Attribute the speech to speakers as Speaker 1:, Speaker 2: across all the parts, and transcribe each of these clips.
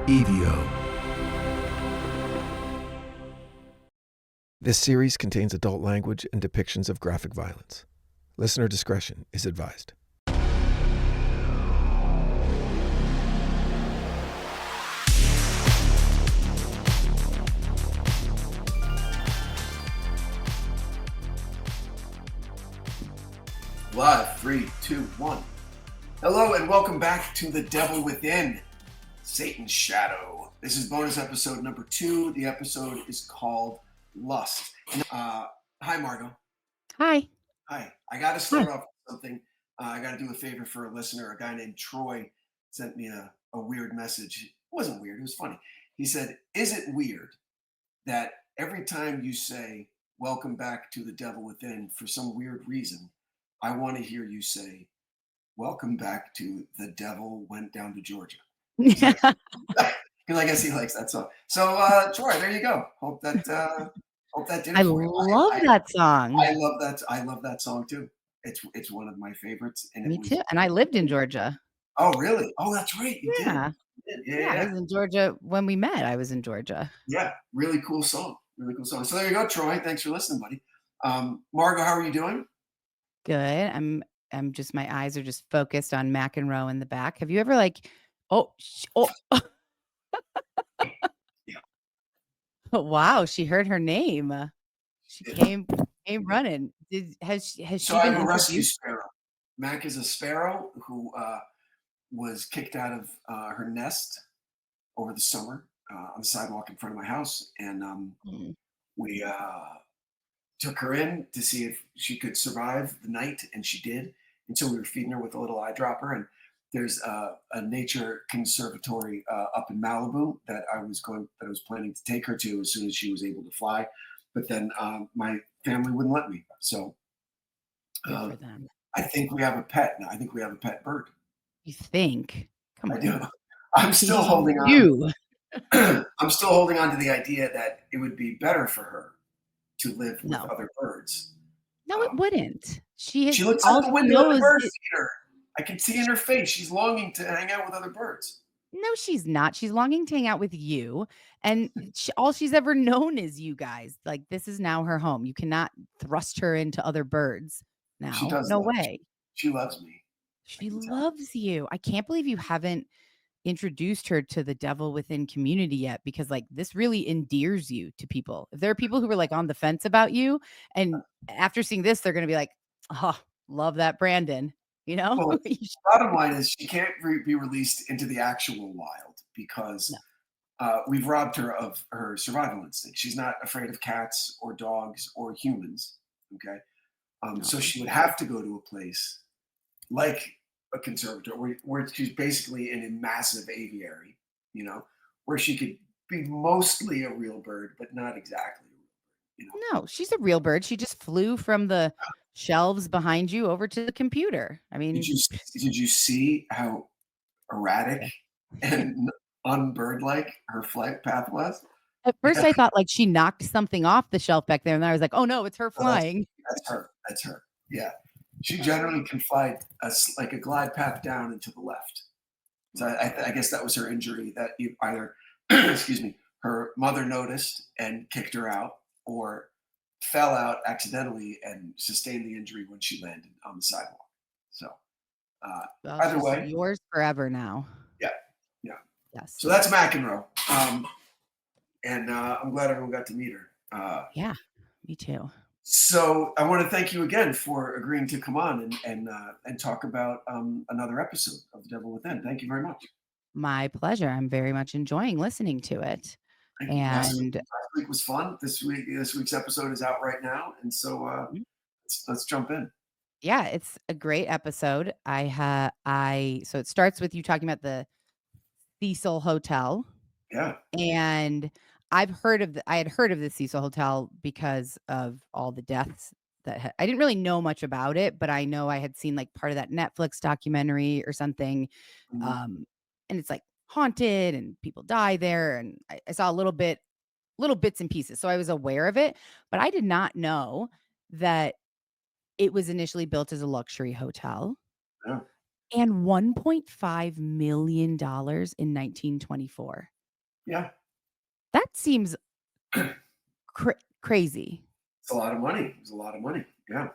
Speaker 1: EVO. This series contains adult language and depictions of graphic violence. Listener discretion is advised.
Speaker 2: Live, 3, 2, 1. Hello and welcome back to The Devil Within, Satan's Shadow. This is bonus episode number 2. The episode is called Lust. Hi, Margot.
Speaker 3: Hi.
Speaker 2: Hi. I got to start off with something. I got to do a favor for a listener. A guy named Troy sent me a weird message. It wasn't weird. It was funny. He said, is it weird that every time you say, welcome back to The Devil Within, for some weird reason, I want to hear you say, welcome back to The Devil Went Down to Georgia. Because I guess he likes that song. So, Troy, there you go. Hope that did it for you.
Speaker 3: I love that song.
Speaker 2: I love that song too. It's one of my favorites. And
Speaker 3: Me too. And I lived in Georgia.
Speaker 2: Oh, really? Oh, that's right. You did.
Speaker 3: Yeah. I was in Georgia when we met. I was in Georgia.
Speaker 2: Yeah, really cool song. Really cool song. So there you go, Troy. Thanks for listening, buddy. Margot, how are you doing?
Speaker 3: Good. I'm just, my eyes are just focused on McEnroe in the back. Have you ever yeah. Wow, she heard her name. She came running. Has she
Speaker 2: So
Speaker 3: been
Speaker 2: I'm a rescue sparrow. Mac is a sparrow who was kicked out of her nest over the summer on the sidewalk in front of my house, and we took her in to see if she could survive the night, and she did, until we were feeding her with a little eyedropper. And there's a nature conservatory up in Malibu that I was planning to take her to as soon as she was able to fly, but then my family wouldn't let me. So I think we have a pet now. I think we have a pet bird.
Speaker 3: You think? Come on.
Speaker 2: I do. I'm still holding on. I'm still holding on to the idea that it would be better for her to live with other birds.
Speaker 3: No, it wouldn't. She
Speaker 2: looks out the window at the bird feeder. I can see in her face she's longing to hang out with other birds.
Speaker 3: No, she's not. She's longing to hang out with you. And all she's ever known is you guys. Like, this is now her home. You cannot thrust her into other birds now.
Speaker 2: She does.
Speaker 3: No way.
Speaker 2: She loves me.
Speaker 3: She loves you. I can't believe you haven't introduced her to the Devil Within community yet, because like this really endears you to people. If there are people who are like on the fence about you, and after seeing this, they're going to be like, oh, love that Branden, you know?
Speaker 2: Well, bottom line is she can't be released into the actual wild because we've robbed her of her survival instinct. She's not afraid of cats or dogs or humans. Okay. So she would have to go to a place like a conservatory where she's basically in a massive aviary, you know, where she could be mostly a real bird, but not exactly. You know?
Speaker 3: No, she's a real bird. She just flew from the shelves behind you over to the computer. I mean,
Speaker 2: did you see how erratic and unbird-like her flight path was?
Speaker 3: At first, I thought like she knocked something off the shelf back there, and I was like, "Oh no, it's her flying."
Speaker 2: That's her. Yeah, she generally can fly like a glide path down and to the left. So I guess that was her injury that either, excuse me, her mother noticed and kicked her out, or fell out accidentally and sustained the injury when she landed on the sidewalk. So either way,
Speaker 3: yours forever now.
Speaker 2: Yeah.
Speaker 3: Yes.
Speaker 2: So that's McEnroe. And I'm glad everyone got to meet her.
Speaker 3: Yeah, me too.
Speaker 2: So I want to thank you again for agreeing to come on and talk about another episode of The Devil Within. Thank you very much.
Speaker 3: My pleasure. I'm very much enjoying listening to it.
Speaker 2: Last week was fun. This week's episode is out right now, and so let's jump in.
Speaker 3: Yeah, it's a great episode. So it starts with you talking about the Cecil Hotel.
Speaker 2: Yeah.
Speaker 3: And I had heard of the Cecil Hotel because of all the deaths that I didn't really know much about it, but I know I had seen like part of that Netflix documentary or something.
Speaker 2: Mm-hmm.
Speaker 3: And it's like haunted and people die there. And I saw little bits and pieces. So I was aware of it, but I did not know that it was initially built as a luxury hotel.
Speaker 2: Yeah.
Speaker 3: And $1.5 million in 1924.
Speaker 2: Yeah.
Speaker 3: That seems crazy.
Speaker 2: It's a lot of money. It's a lot of money. Yeah.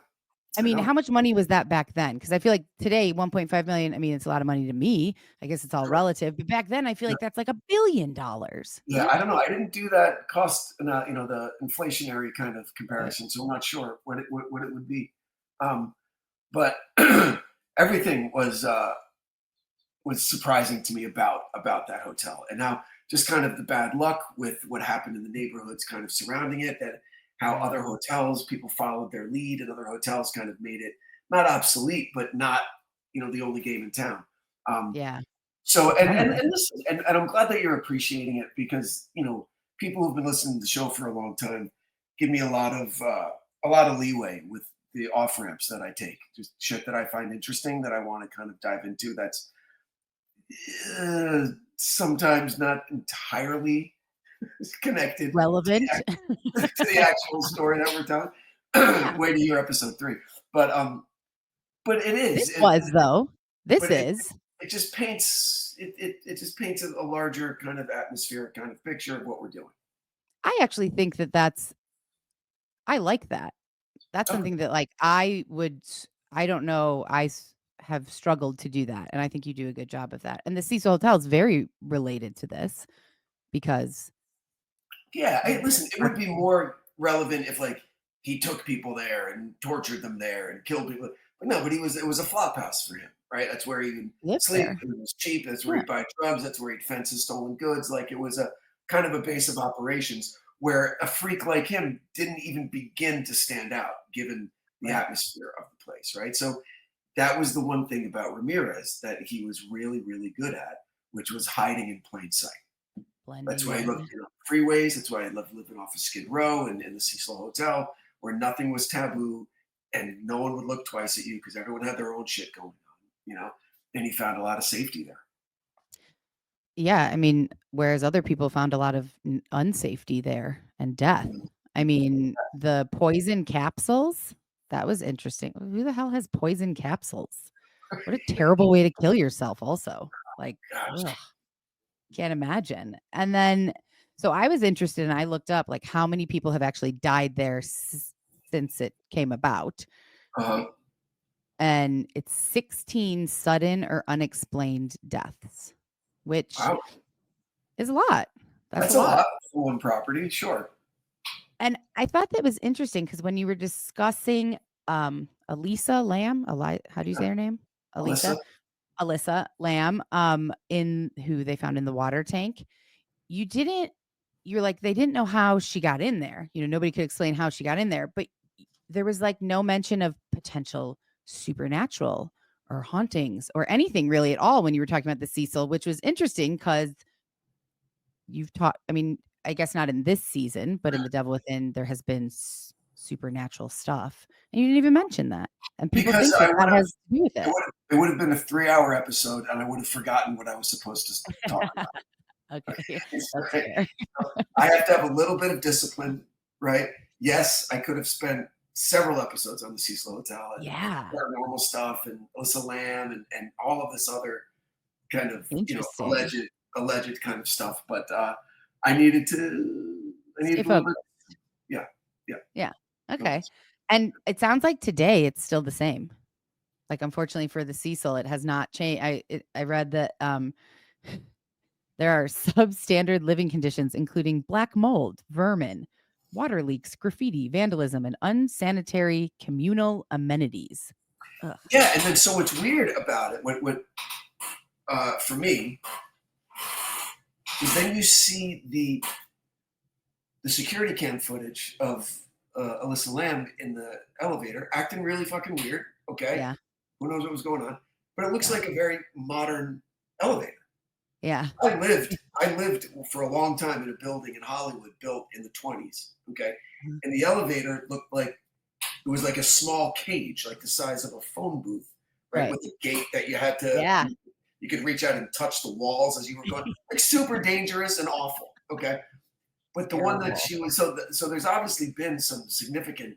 Speaker 3: I
Speaker 2: I
Speaker 3: mean,
Speaker 2: know.
Speaker 3: how much money was that back then? Because I feel like today, 1.5 million, I mean, it's a lot of money to me. I guess it's all
Speaker 2: Sure.
Speaker 3: relative. But back then, I feel like that's like $1 billion.
Speaker 2: Yeah, I don't know. I didn't do that cost, the inflationary kind of
Speaker 3: Right.
Speaker 2: comparison, so I'm not sure what it would be. But everything was surprising to me about that hotel, and now just kind of the bad luck with what happened in the neighborhoods, kind of surrounding it. That how
Speaker 3: Right.
Speaker 2: other hotels people followed their lead, and other hotels kind of made it not obsolete, but not the only game in town. Um,
Speaker 3: Yeah.
Speaker 2: So
Speaker 3: Totally.
Speaker 2: and listen, and I'm glad that you're appreciating it because people who've been listening to the show for a long time give me a lot of leeway with the off ramps that I take, just shit that I find interesting that I want to kind of dive into. That's sometimes not entirely connected
Speaker 3: Relevant.
Speaker 2: to the actual story that we're telling.
Speaker 3: Yeah.
Speaker 2: Wait to hear episode 3, but but it
Speaker 3: This
Speaker 2: is.
Speaker 3: was, though. This
Speaker 2: But
Speaker 3: is.
Speaker 2: it just paints a larger kind of atmospheric kind of picture of what we're doing.
Speaker 3: I actually think I like that. That's
Speaker 2: Okay.
Speaker 3: something that, like, I don't know, have struggled to do that, and I think you do a good job of that, and the Cecil Hotel is very related to this because
Speaker 2: Yeah,
Speaker 3: you
Speaker 2: listen, it
Speaker 3: are
Speaker 2: would be more relevant if like he took people there and tortured them there and killed people. But no, it was a flop house for him, right? That's where he would
Speaker 3: live
Speaker 2: sleep.
Speaker 3: there.
Speaker 2: It was cheap. That's where
Speaker 3: Yeah,
Speaker 2: he'd buy drugs. That's where he'd fence his stolen goods. Like it was a kind of a base of operations where a freak like him didn't even begin to stand out given the
Speaker 3: right.
Speaker 2: atmosphere of the place, right? So that was the one thing about Ramirez that he was really, really good at, which was hiding in plain sight. That's
Speaker 3: Blending
Speaker 2: why I
Speaker 3: in.
Speaker 2: loved freeways. That's why I loved living off of Skid Row and in the Cecil Hotel, where nothing was taboo and no one would look twice at you because everyone had their own shit going on. And he found a lot of safety there.
Speaker 3: Yeah, I mean, whereas other people found a lot of unsafety there and death.
Speaker 2: Mhm.
Speaker 3: I mean, the poison capsules, that was interesting. Who the hell has poison capsules? What a terrible way to kill yourself also. Like, ugh,
Speaker 2: Gosh.
Speaker 3: can't imagine. And then so I was interested and I looked up like how many people have actually died there since it came about.
Speaker 2: Uh-huh.
Speaker 3: And it's 16 sudden or unexplained deaths, which
Speaker 2: Wow.
Speaker 3: is a lot. That's a
Speaker 2: That's a
Speaker 3: lot.
Speaker 2: lot for one property, sure.
Speaker 3: And I thought that was interesting because when you were discussing, Elisa Lamb, how do you say her name?
Speaker 2: Alyssa.
Speaker 3: Elisa? Alyssa Lamb, in who they found in the water tank. You didn't you're like, they didn't know how she got in there. Nobody could explain how she got in there, but there was, like, no mention of potential supernatural or hauntings or anything really at all when you were talking about the Cecil, which was interesting because you've taught I mean, I guess not in this season, but in The Devil Within, there has been supernatural stuff, and you didn't even mention that, and people
Speaker 2: Because
Speaker 3: think
Speaker 2: I
Speaker 3: that
Speaker 2: would
Speaker 3: that
Speaker 2: have
Speaker 3: has to do with it.
Speaker 2: it would have been a 3-hour episode and I would have forgotten what I was supposed to talk about.
Speaker 3: Okay, that's
Speaker 2: Right?
Speaker 3: fair.
Speaker 2: I have to have a little bit of discipline, right? Yes, I could have spent several episodes on the Cecil Hotel and
Speaker 3: Yeah,
Speaker 2: paranormal stuff and Alyssa Lamb and all of this other kind of
Speaker 3: interesting.
Speaker 2: alleged kind of stuff. But I
Speaker 3: Stay
Speaker 2: needed a little
Speaker 3: focused.
Speaker 2: bit. Yeah, yeah.
Speaker 3: Yeah,
Speaker 2: No,
Speaker 3: okay, and it sounds like today it's still the same. Like, unfortunately for the Cecil, it has not changed. I read that, there are substandard living conditions, including black mold, vermin, water leaks, graffiti, vandalism, and unsanitary communal amenities. Ugh.
Speaker 2: yeah, and then so what's weird about it, what for me, is then you see the security cam footage of Alyssa Lamb in the elevator acting really fucking weird. Okay,
Speaker 3: Yeah,
Speaker 2: who knows what was going on? But it looks
Speaker 3: yeah,
Speaker 2: like a very modern elevator.
Speaker 3: yeah,
Speaker 2: I lived for a long time in a building in Hollywood built in the 20s. Okay,
Speaker 3: Mhm.
Speaker 2: and the elevator looked like it was like a small cage, like the size of a phone booth, right,
Speaker 3: right.
Speaker 2: with a gate that you had to
Speaker 3: Yeah.
Speaker 2: you could reach out and touch the walls as you were going, like super dangerous and awful. Okay, but the one that
Speaker 3: Terrible.
Speaker 2: she was so there's obviously been some significant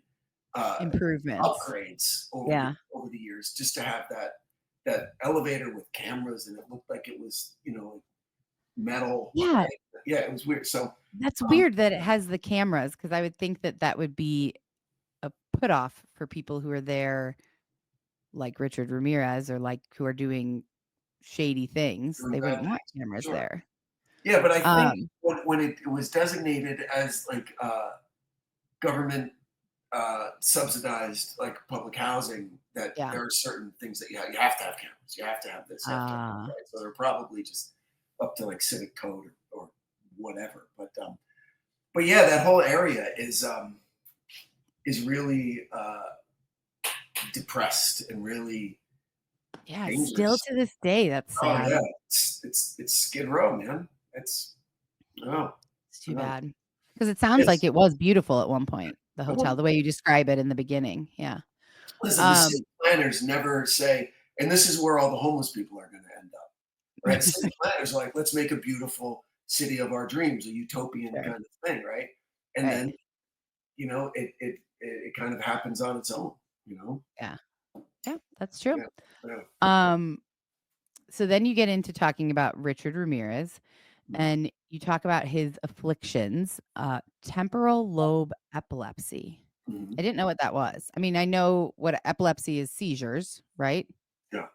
Speaker 2: uh,
Speaker 3: Improvements.
Speaker 2: upgrades
Speaker 3: Yeah.
Speaker 2: over the years just to have that elevator with cameras and it looked like it was metal.
Speaker 3: Yeah.
Speaker 2: Right? Yeah, it was weird. So
Speaker 3: That's
Speaker 2: um,
Speaker 3: weird that it has the cameras, because I would think that that would be a put off for people who are there, like Richard Ramirez, or like who are doing shady things.
Speaker 2: doing
Speaker 3: They
Speaker 2: bad
Speaker 3: wouldn't want
Speaker 2: things.
Speaker 3: cameras
Speaker 2: Sure.
Speaker 3: there.
Speaker 2: Yeah, but I think
Speaker 3: Um,
Speaker 2: when it was designated as like government subsidized like public housing, that
Speaker 3: yeah.
Speaker 2: there are certain things that you have to have cameras. You have to have this. You have to have that.
Speaker 3: Ah,
Speaker 2: Right? So they're probably just up to like civic code or whatever. But yeah, that whole area is really depressed and really
Speaker 3: yeah. Still
Speaker 2: dangerous.
Speaker 3: to this day, that's
Speaker 2: Oh yeah,
Speaker 3: sad.
Speaker 2: it's Skid Row, man. It's no,
Speaker 3: It's too
Speaker 2: no.
Speaker 3: bad, because it sounds like
Speaker 2: It's
Speaker 3: it was beautiful at one point, the hotel,
Speaker 2: well,
Speaker 3: the way you describe it in the beginning. Yeah.
Speaker 2: listen, the
Speaker 3: Um,
Speaker 2: city planners never say, and this is where all the homeless people are going to end up, right? City planners are like, let's make a beautiful city of our dreams, a utopian
Speaker 3: sure.
Speaker 2: kind of thing, right? And
Speaker 3: Right.
Speaker 2: then it kind of happens on its own, you know?
Speaker 3: Yeah. Yeah, that's true.
Speaker 2: Yeah, yeah.
Speaker 3: Um, so then you get into talking about Richard Ramirez,
Speaker 2: Mhm,
Speaker 3: and you talk about his afflictions, temporal lobe epilepsy.
Speaker 2: mhm.
Speaker 3: I didn't know what that was. I mean, I know what epilepsy is, seizures, right?
Speaker 2: Yeah.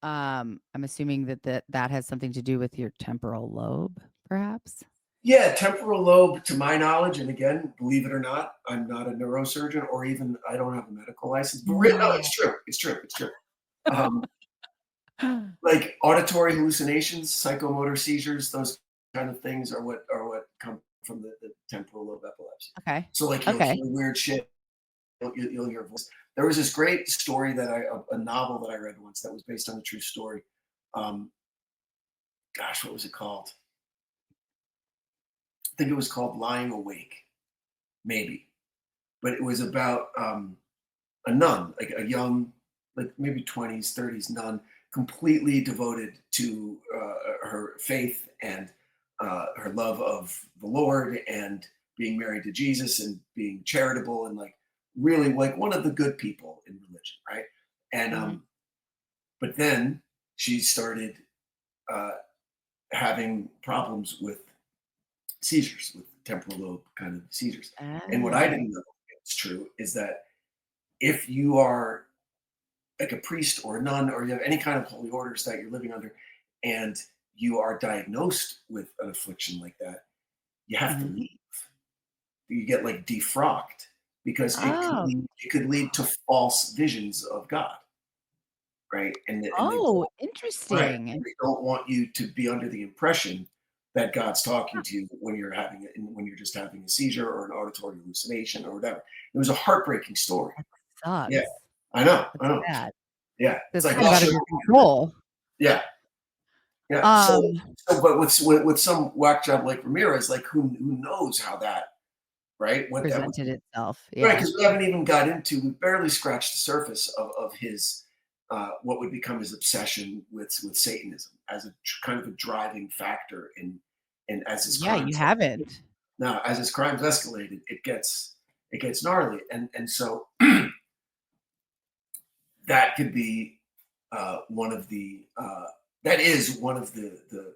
Speaker 3: I'm assuming that has something to do with your temporal lobe, perhaps?
Speaker 2: Yeah, temporal lobe, to my knowledge, and again, believe it or not, I'm not a neurosurgeon or even I don't have a medical license, but no,
Speaker 3: No.
Speaker 2: it's true. It's true. It's true. Um, like auditory hallucinations, psychomotor seizures, those kind of things are what come from the temporal lobe epilepsy.
Speaker 3: Okay.
Speaker 2: So like you'll
Speaker 3: Okay.
Speaker 2: hear weird shit, you'll hear a voice. There was this great story that a novel that I read once that was based on a true story. Um, gosh, what was it called? I think it was called Lying Awake, maybe. But it was about a nun, like a young, like maybe 20s, 30s nun, completely devoted to her faith and her love of the Lord and being married to Jesus and being charitable and like really like one of the good people in religion, right? And
Speaker 3: Mhm.
Speaker 2: but then she started uh, having problems with seizures, with temporal lobe kind of seizures. And what I
Speaker 3: Oh.
Speaker 2: didn't know, it's true, is that if you are like a priest or a nun or you have any kind of holy orders that you're living under and you are diagnosed with an affliction like that, you have to
Speaker 3: Mhm.
Speaker 2: leave. You get like defrocked because
Speaker 3: Oh.
Speaker 2: it could lead to false visions of God, right? And they
Speaker 3: Oh,
Speaker 2: right.
Speaker 3: interesting.
Speaker 2: They don't want you to be under the impression that God's talking to you when you're just having a seizure or an auditory hallucination or whatever. It was a heartbreaking story.
Speaker 3: That
Speaker 2: Yeah,
Speaker 3: sucks.
Speaker 2: I know, I
Speaker 3: That's
Speaker 2: know.
Speaker 3: sad.
Speaker 2: Yeah, it's
Speaker 3: That's
Speaker 2: like
Speaker 3: kind of
Speaker 2: I'll
Speaker 3: out
Speaker 2: show
Speaker 3: of your
Speaker 2: you.
Speaker 3: control.
Speaker 2: Yeah, yeah. So,
Speaker 3: Um,
Speaker 2: but with some whack job like Ramirez, like who knows how that right? What that would
Speaker 3: Presented itself.
Speaker 2: right?
Speaker 3: Yeah.
Speaker 2: Because we haven't even got into we barely scratched the surface of his what would become his obsession with Satanism as a kind of a driving factor in as his
Speaker 3: Yeah, you
Speaker 2: crimes.
Speaker 3: haven't.
Speaker 2: Now, as his crimes escalated, it gets gnarly, and so that could be one of the that is one of the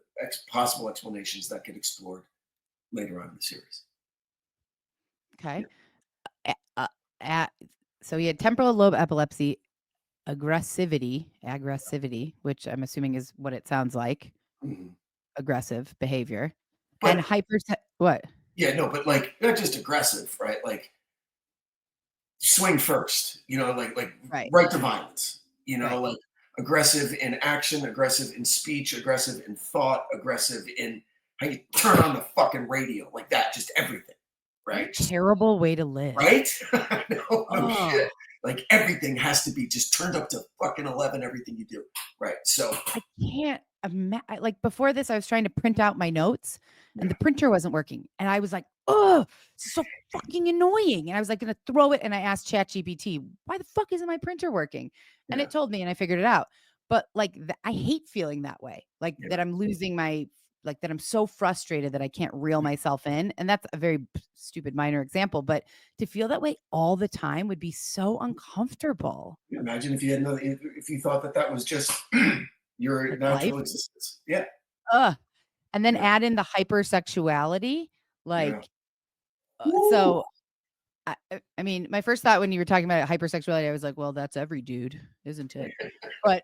Speaker 2: possible explanations that get explored later on in the series.
Speaker 3: Okay.
Speaker 2: Yeah.
Speaker 3: A a so he had temporal lobe epilepsy, aggressivity, which I'm assuming is what it sounds like,
Speaker 2: Mhm.
Speaker 3: aggressive behavior, and
Speaker 2: But
Speaker 3: what?
Speaker 2: yeah, no, but like not just aggressive, right? Like swing first, like
Speaker 3: Right,
Speaker 2: right to violence,
Speaker 3: right.
Speaker 2: like aggressive in action, aggressive in speech, aggressive in thought, aggressive in how you turn on the fucking radio, like that, just everything,
Speaker 3: What a
Speaker 2: right? Just
Speaker 3: terrible way to live.
Speaker 2: right? No
Speaker 3: Oh,
Speaker 2: shit. Like everything has to be just turned up to fucking 11, everything you do. Right. So,
Speaker 3: I can't like, before this, I was trying to print out my notes, and
Speaker 2: yeah,
Speaker 3: the printer wasn't working, and I was like, "Oh, this is so fucking annoying," and I was, like, gonna throw it, and I asked ChatGPT, "Why the fuck isn't my printer working?" And
Speaker 2: yeah,
Speaker 3: it told me, and I figured it out. But, like, I hate feeling that way, like,
Speaker 2: yeah,
Speaker 3: that I'm losing my like, that I'm so frustrated that I can't reel myself in, and that's a very stupid minor example, but to feel that way all the time would be so uncomfortable.
Speaker 2: yeah. Imagine if you had if you thought that that was just your
Speaker 3: Like, life?
Speaker 2: natural existence. Yeah.
Speaker 3: Ugh. and then
Speaker 2: Yeah.
Speaker 3: add in the hypersexuality,
Speaker 2: Yeah.
Speaker 3: like,
Speaker 2: Woo!
Speaker 3: so I mean, my first thought when you were talking about hypersexuality, I was like, well, that's every dude, isn't it? But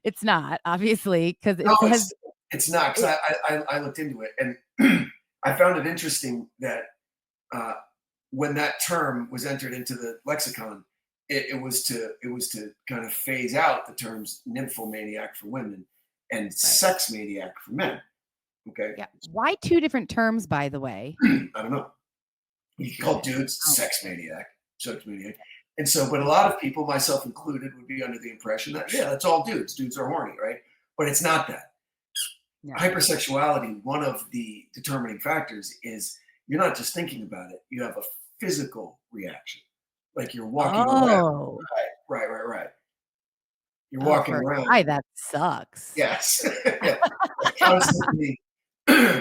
Speaker 3: it's not, obviously, because
Speaker 2: No,
Speaker 3: it says
Speaker 2: it's not, 'cause
Speaker 3: it,
Speaker 2: I looked into it, and I found it interesting that, uh, when that term was entered into the lexicon, it was to kind of phase out the terms nymphomaniac for women and
Speaker 3: right.
Speaker 2: sex maniac for men, okay?
Speaker 3: Yeah. Why two different terms, by the way?
Speaker 2: I don't know. You can call dudes
Speaker 3: Oh,
Speaker 2: sex maniac. And so, but a lot of people, myself included, would be under the impression that, yeah, that's all dudes. Dudes are horny, right? But it's not that.
Speaker 3: no.
Speaker 2: Hypersexuality, one of the determining factors is you're not just thinking about it, you have a physical reaction. Like you're walking around.
Speaker 3: Oh,
Speaker 2: Right. You're
Speaker 3: oh,
Speaker 2: walking
Speaker 3: for a
Speaker 2: around.
Speaker 3: guy, that sucks.
Speaker 2: Yes. Yeah. Constantly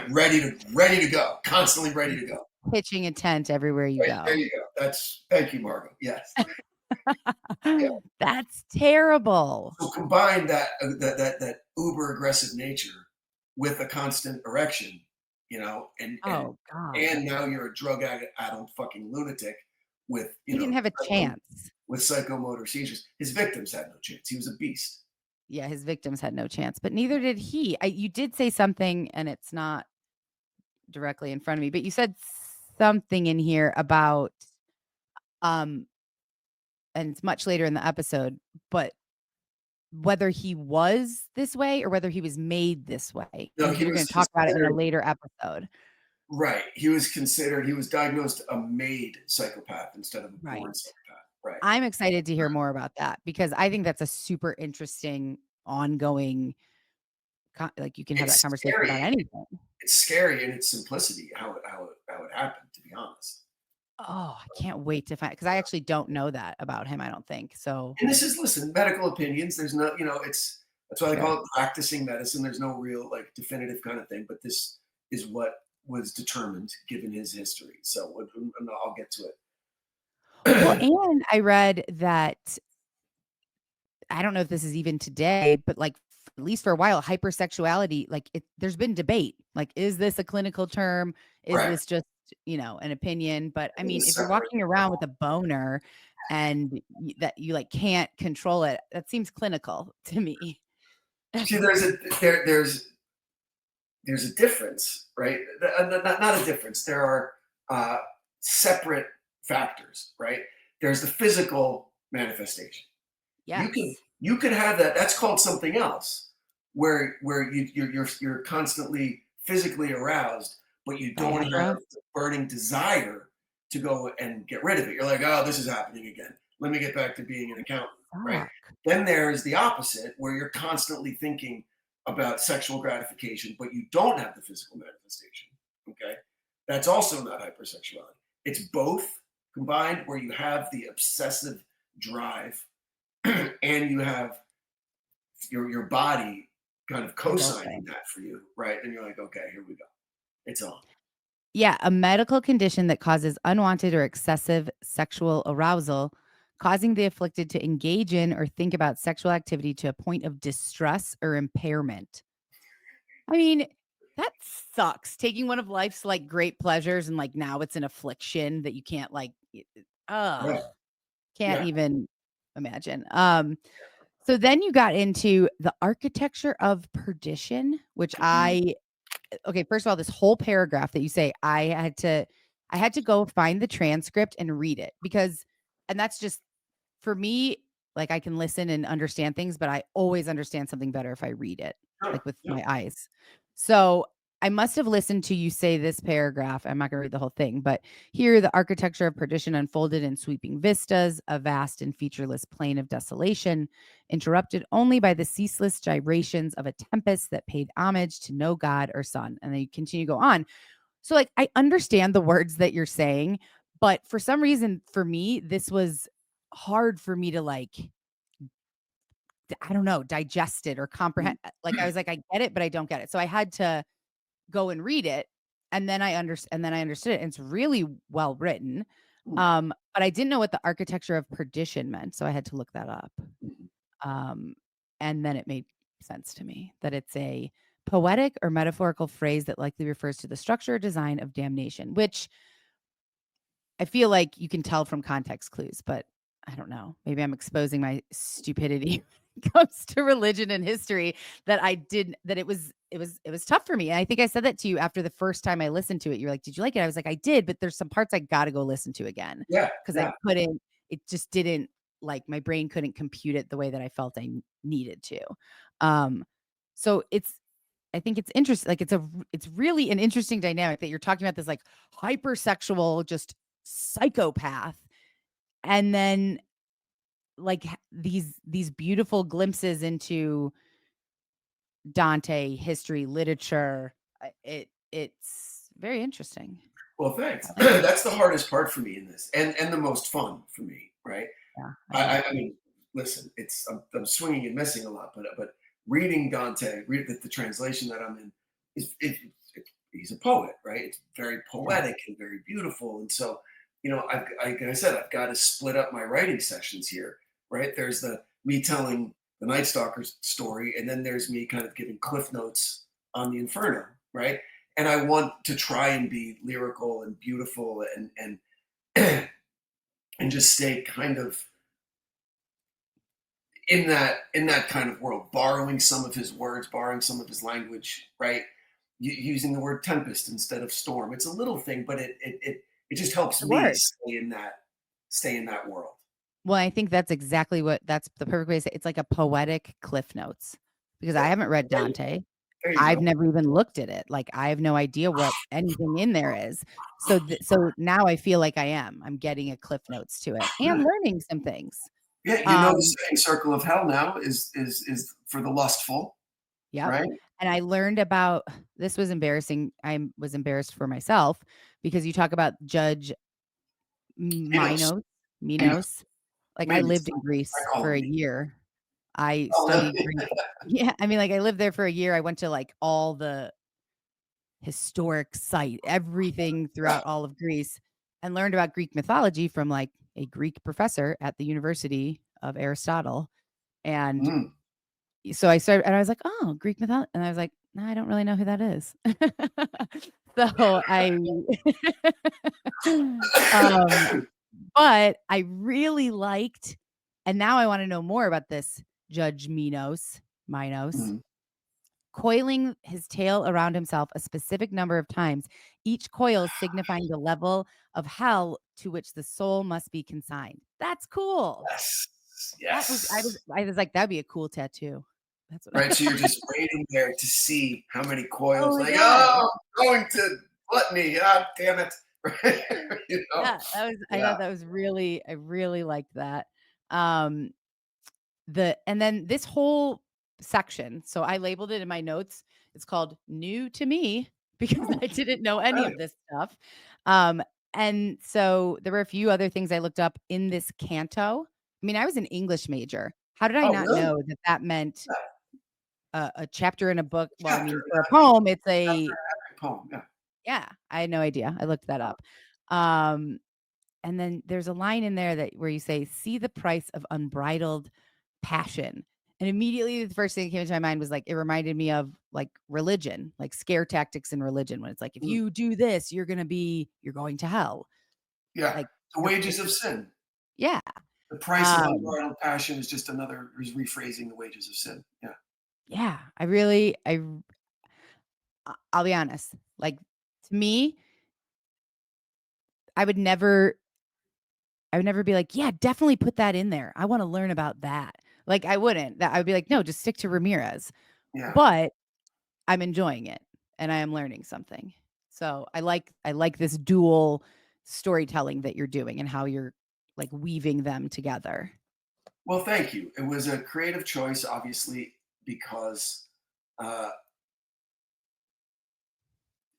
Speaker 2: ready to go. Constantly ready to go.
Speaker 3: Pitching a tent everywhere you
Speaker 2: Right, there
Speaker 3: go.
Speaker 2: you go. Thank you, Margot. Yes. Yeah.
Speaker 3: That's terrible.
Speaker 2: So combine that uber aggressive nature with a constant erection, and
Speaker 3: Oh god.
Speaker 2: and now you're a drug addict fucking lunatic with
Speaker 3: He didn't have a chance.
Speaker 2: with psychomotor seizures. His victims had no chance. He was a beast.
Speaker 3: Yeah, his victims had no chance, but neither did he. You did say something, and it's not directly in front of me, but you said something in here about, um, and it's much later in the episode, but whether he was this way or whether he was made this way,
Speaker 2: No,
Speaker 3: and
Speaker 2: he
Speaker 3: you're
Speaker 2: was
Speaker 3: gonna talk about it in a
Speaker 2: considered
Speaker 3: later episode.
Speaker 2: right. He was diagnosed a made psychopath instead of a
Speaker 3: Right.
Speaker 2: born psychopath. Right.
Speaker 3: I'm excited to hear more about that because I think that's a super interesting ongoing like, you can have that
Speaker 2: It's
Speaker 3: conversation
Speaker 2: scary.
Speaker 3: about anything.
Speaker 2: It's scary in its simplicity how it happened. To be honest.
Speaker 3: Oh, I can't wait to find because I actually don't know that about him, I don't think. So,
Speaker 2: And this is listen, medical opinions. There's no, it's that's why they
Speaker 3: sure.
Speaker 2: call it practicing medicine. There's no real like definitive kind of thing, but this is what was determined given his history. So and I'll get to
Speaker 3: Well,
Speaker 2: it.
Speaker 3: and I read that I don't know if this is even today, but like at least for a while, hypersexuality, like there's been debate. Like, is this a clinical term? Is
Speaker 2: Right.
Speaker 3: this just, an opinion? But I
Speaker 2: It
Speaker 3: mean,
Speaker 2: was
Speaker 3: if you're
Speaker 2: separate.
Speaker 3: walking around with a boner and that you like can't control it, that seems clinical to me.
Speaker 2: See, there's a difference, right? Not a difference. There are separate factors, right? There's the physical manifestation. You can
Speaker 3: Yes.
Speaker 2: you can have that. That's called something else, where you're constantly physically aroused, but you don't
Speaker 3: Viagra.
Speaker 2: have the burning desire to go and get rid of it. You're like, oh, this is happening again. Let me get back to being an accountant, right?
Speaker 3: Fuck.
Speaker 2: Then there's the opposite, where you're constantly thinking about sexual gratification, but you don't have the physical manifestation. Okay, that's also not hypersexuality. It's both combined, where you have the obsessive drive and you have your body kind of co-signing
Speaker 3: Adulting.
Speaker 2: that for you, right? And you're like, okay, here we go. It's on.
Speaker 3: Yeah, a medical condition that causes unwanted or excessive sexual arousal, causing the afflicted to engage in or think about sexual activity to a point of distress or impairment. I mean, that sucks. Taking one of life's like great pleasures and like now it's an affliction that you can't like ugh,
Speaker 2: Yeah,
Speaker 3: can't
Speaker 2: yeah.
Speaker 3: even imagine. So then you got into the architecture of perdition, which
Speaker 2: Mhm.
Speaker 3: okay, first of all, this whole paragraph that you say, I had to go find the transcript and read it because and that's just for me, like I can listen and understand things, but I always understand something better if I read it, like
Speaker 2: Sure.
Speaker 3: with
Speaker 2: Yeah.
Speaker 3: my eyes. So I must have listened to you say this paragraph. I'm not going to read the whole thing, but here the architecture of perdition unfolded in sweeping vistas, a vast and featureless plain of desolation, interrupted only by the ceaseless gyrations of a tempest that paid homage to no god or sun. And then you continue to go on. So, like, I understand the words that you're saying, but for some reason, for me, this was hard for me to like, I don't know, digest it or comprehend. Like, I was like, I get it, but I don't get it. So I had to go and read it, and then I understood it. And it's really well written.
Speaker 2: Mm.
Speaker 3: But I didn't know what the architecture of perdition meant, so I had to look that up.
Speaker 2: Mhm.
Speaker 3: Um, and then it made sense to me that it's a poetic or metaphorical phrase that likely refers to the structure or design of damnation, which I feel like you can tell from context clues, but I don't know. Maybe I'm exposing my stupidity when it comes to religion and history that I didn't that it was tough for me. And I think I said that to you after the first time I listened to it. You're like, "Did you like it?" I was like, "I did, but there's some parts I got to go listen to again
Speaker 2: Yeah,
Speaker 3: because I
Speaker 2: yeah.
Speaker 3: couldn't it just didn't like my brain couldn't compute it the way that I felt needed to." Um so I think it's interesting. Like it's really an interesting dynamic that you're talking about this like hypersexual, just psychopath, and then like these beautiful glimpses into Dante history, literature. It's very interesting.
Speaker 2: Well,
Speaker 3: I
Speaker 2: thanks.
Speaker 3: like it.
Speaker 2: That's the hardest part for me in this, and the most fun for me, right?
Speaker 3: Yeah, I
Speaker 2: I,
Speaker 3: bet.
Speaker 2: I I mean, listen, I'm swinging and missing a lot, but reading Dante, the translation that I'm in, is he's a poet, right? It's very
Speaker 3: Yeah.
Speaker 2: poetic and very beautiful, and so like I said, I've got to split up my writing sessions here, right? There's the me telling the Night Stalker's story, and then there's me kind of giving cliff notes on the Inferno, right? And I want to try and be lyrical and beautiful and and just stay kind of in that kind of world, borrowing some of his words, borrowing some of his language, right? Using the word tempest instead of storm. It's a little thing, but it just helps
Speaker 3: It
Speaker 2: me
Speaker 3: works.
Speaker 2: stay in that world.
Speaker 3: Well, I think that's the perfect way to say it. It's like a poetic Cliff Notes because I
Speaker 2: Yeah,
Speaker 3: haven't read
Speaker 2: there you,
Speaker 3: Dante.
Speaker 2: there you
Speaker 3: I've
Speaker 2: go.
Speaker 3: never even looked at it. Like I have no idea what anything in there is. So now I feel like I'm getting a Cliff Notes to it and
Speaker 2: Yeah,
Speaker 3: learning some things.
Speaker 2: yeah. The
Speaker 3: Um,
Speaker 2: second circle of hell now is for the lustful,
Speaker 3: yep.
Speaker 2: right?
Speaker 3: And I learned about this was embarrassing. I was embarrassed for myself because you talk about Judge
Speaker 2: Minos,
Speaker 3: Minos,
Speaker 2: Minos.
Speaker 3: Minos. Like I
Speaker 2: Maybe it's
Speaker 3: lived in
Speaker 2: I
Speaker 3: Greece
Speaker 2: call
Speaker 3: for
Speaker 2: him
Speaker 3: a
Speaker 2: Minos.
Speaker 3: year. I
Speaker 2: Oh,
Speaker 3: studied
Speaker 2: really?
Speaker 3: Greek. Yeah, I mean, like, I lived there for a year. I went to, like, all the historic everything throughout all of Greece, and learned about Greek mythology from, like, a Greek professor at the University of Aristotle, and
Speaker 2: Mm.
Speaker 3: so I started and I was like, "Oh, Greek mythology," and I was like, "No, I don't really know who that is." So I um, but I really liked and now I wanna know more about this Judge Minos,
Speaker 2: Mm.
Speaker 3: coiling his tail around himself a specific number of times, each coil signifying the level of hell to which the soul must be consigned. That's cool.
Speaker 2: Yes,
Speaker 3: That was
Speaker 2: yes.
Speaker 3: I was like, "That'd be a cool tattoo." That's what
Speaker 2: Right, so you're just waiting there to see how many
Speaker 3: Oh
Speaker 2: coils,
Speaker 3: my
Speaker 2: like,
Speaker 3: god.
Speaker 2: "Oh, I'm going to gluttony, ah, damn it." Right?
Speaker 3: Yeah, that was I
Speaker 2: Yeah.
Speaker 3: thought that was really I really liked that. Um, and then this whole section, so I labeled it in my notes. It's called New to Me because
Speaker 2: Oh,
Speaker 3: I didn't know any
Speaker 2: okay.
Speaker 3: of this stuff. Um, and so there were a few other things I looked up in this canto. I mean, I was an English major. How did I
Speaker 2: Oh,
Speaker 3: not
Speaker 2: really?
Speaker 3: know that that meant
Speaker 2: Yeah,
Speaker 3: a chapter in a book? Well, I
Speaker 2: chapter,
Speaker 3: mean, for a poem, it's a
Speaker 2: epic poem, yeah.
Speaker 3: yeah, I had no idea. I looked that up. Um, and then there's a line in there that where you say, "See the price of unbridled passion." And immediately the first thing that came into my mind was like it reminded me of like religion, like scare tactics in religion when it's like if
Speaker 2: Mm,
Speaker 3: you do this, you're going to hell.
Speaker 2: yeah.
Speaker 3: Like
Speaker 2: The
Speaker 3: you're
Speaker 2: wages of sin.
Speaker 3: yeah.
Speaker 2: The price of
Speaker 3: Um
Speaker 2: unbridled passion is rephrasing the wages of sin. Yeah.
Speaker 3: yeah, I'll be honest. Like to me, I would never I would never be like, "Yeah, definitely put that in there. I want to learn about that." Like I wouldn't. That I would be like, "No, just stick to Ramirez."
Speaker 2: Yeah.
Speaker 3: But I'm enjoying it and I am learning something. So I like this dual storytelling that you're doing and how you're like weaving them together.
Speaker 2: Well, thank you. It was a creative choice, obviously, because, uh,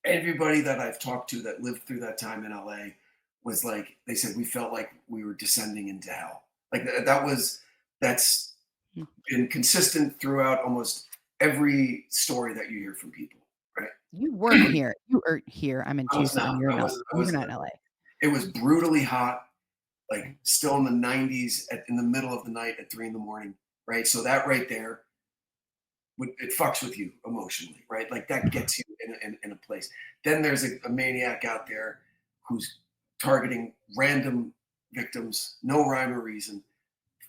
Speaker 2: everybody that I've talked to that lived through that time in LA was like, they said we felt like we were descending into hell. Like that's
Speaker 3: Mm.
Speaker 2: been consistent throughout almost every story that you hear from people, right?
Speaker 3: You weren't here. You were here. I'm in
Speaker 2: I was
Speaker 3: Tucson.
Speaker 2: not.
Speaker 3: You're
Speaker 2: I
Speaker 3: not.
Speaker 2: wasn't. I
Speaker 3: You're
Speaker 2: wasn't
Speaker 3: not in
Speaker 2: there.
Speaker 3: LA.
Speaker 2: It was brutally hot, like still in the 90s in the middle of the night at 3 in the morning, right? So that right there, it fucks with you emotionally, right? Like that gets you in a place. Then there's a maniac out there who's targeting random victims, no rhyme or reason.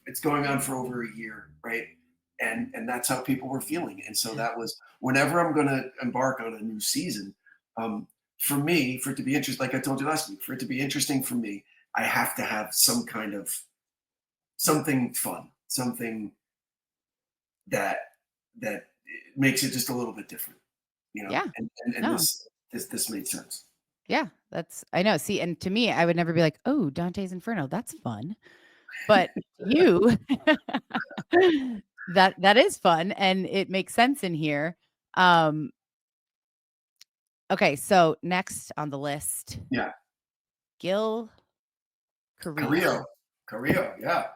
Speaker 2: It's going on for over a year, right? And that's how people were feeling. And so that was whenever I'm going to embark on a new season, for me, for it to be interesting, like I told you last week, for it to be interesting for me, I have to have some kind of something fun, something that makes it just a little bit different, you know.
Speaker 3: Yeah.
Speaker 2: And
Speaker 3: No.
Speaker 2: this made sense.
Speaker 3: Yeah. I know. See, and to me, I would never be like, oh, Dante's Inferno. That's fun. But you, that is fun, and it makes sense in here. Okay, so next on the list,
Speaker 2: Yeah,
Speaker 3: Gil
Speaker 2: Carrillo, yeah,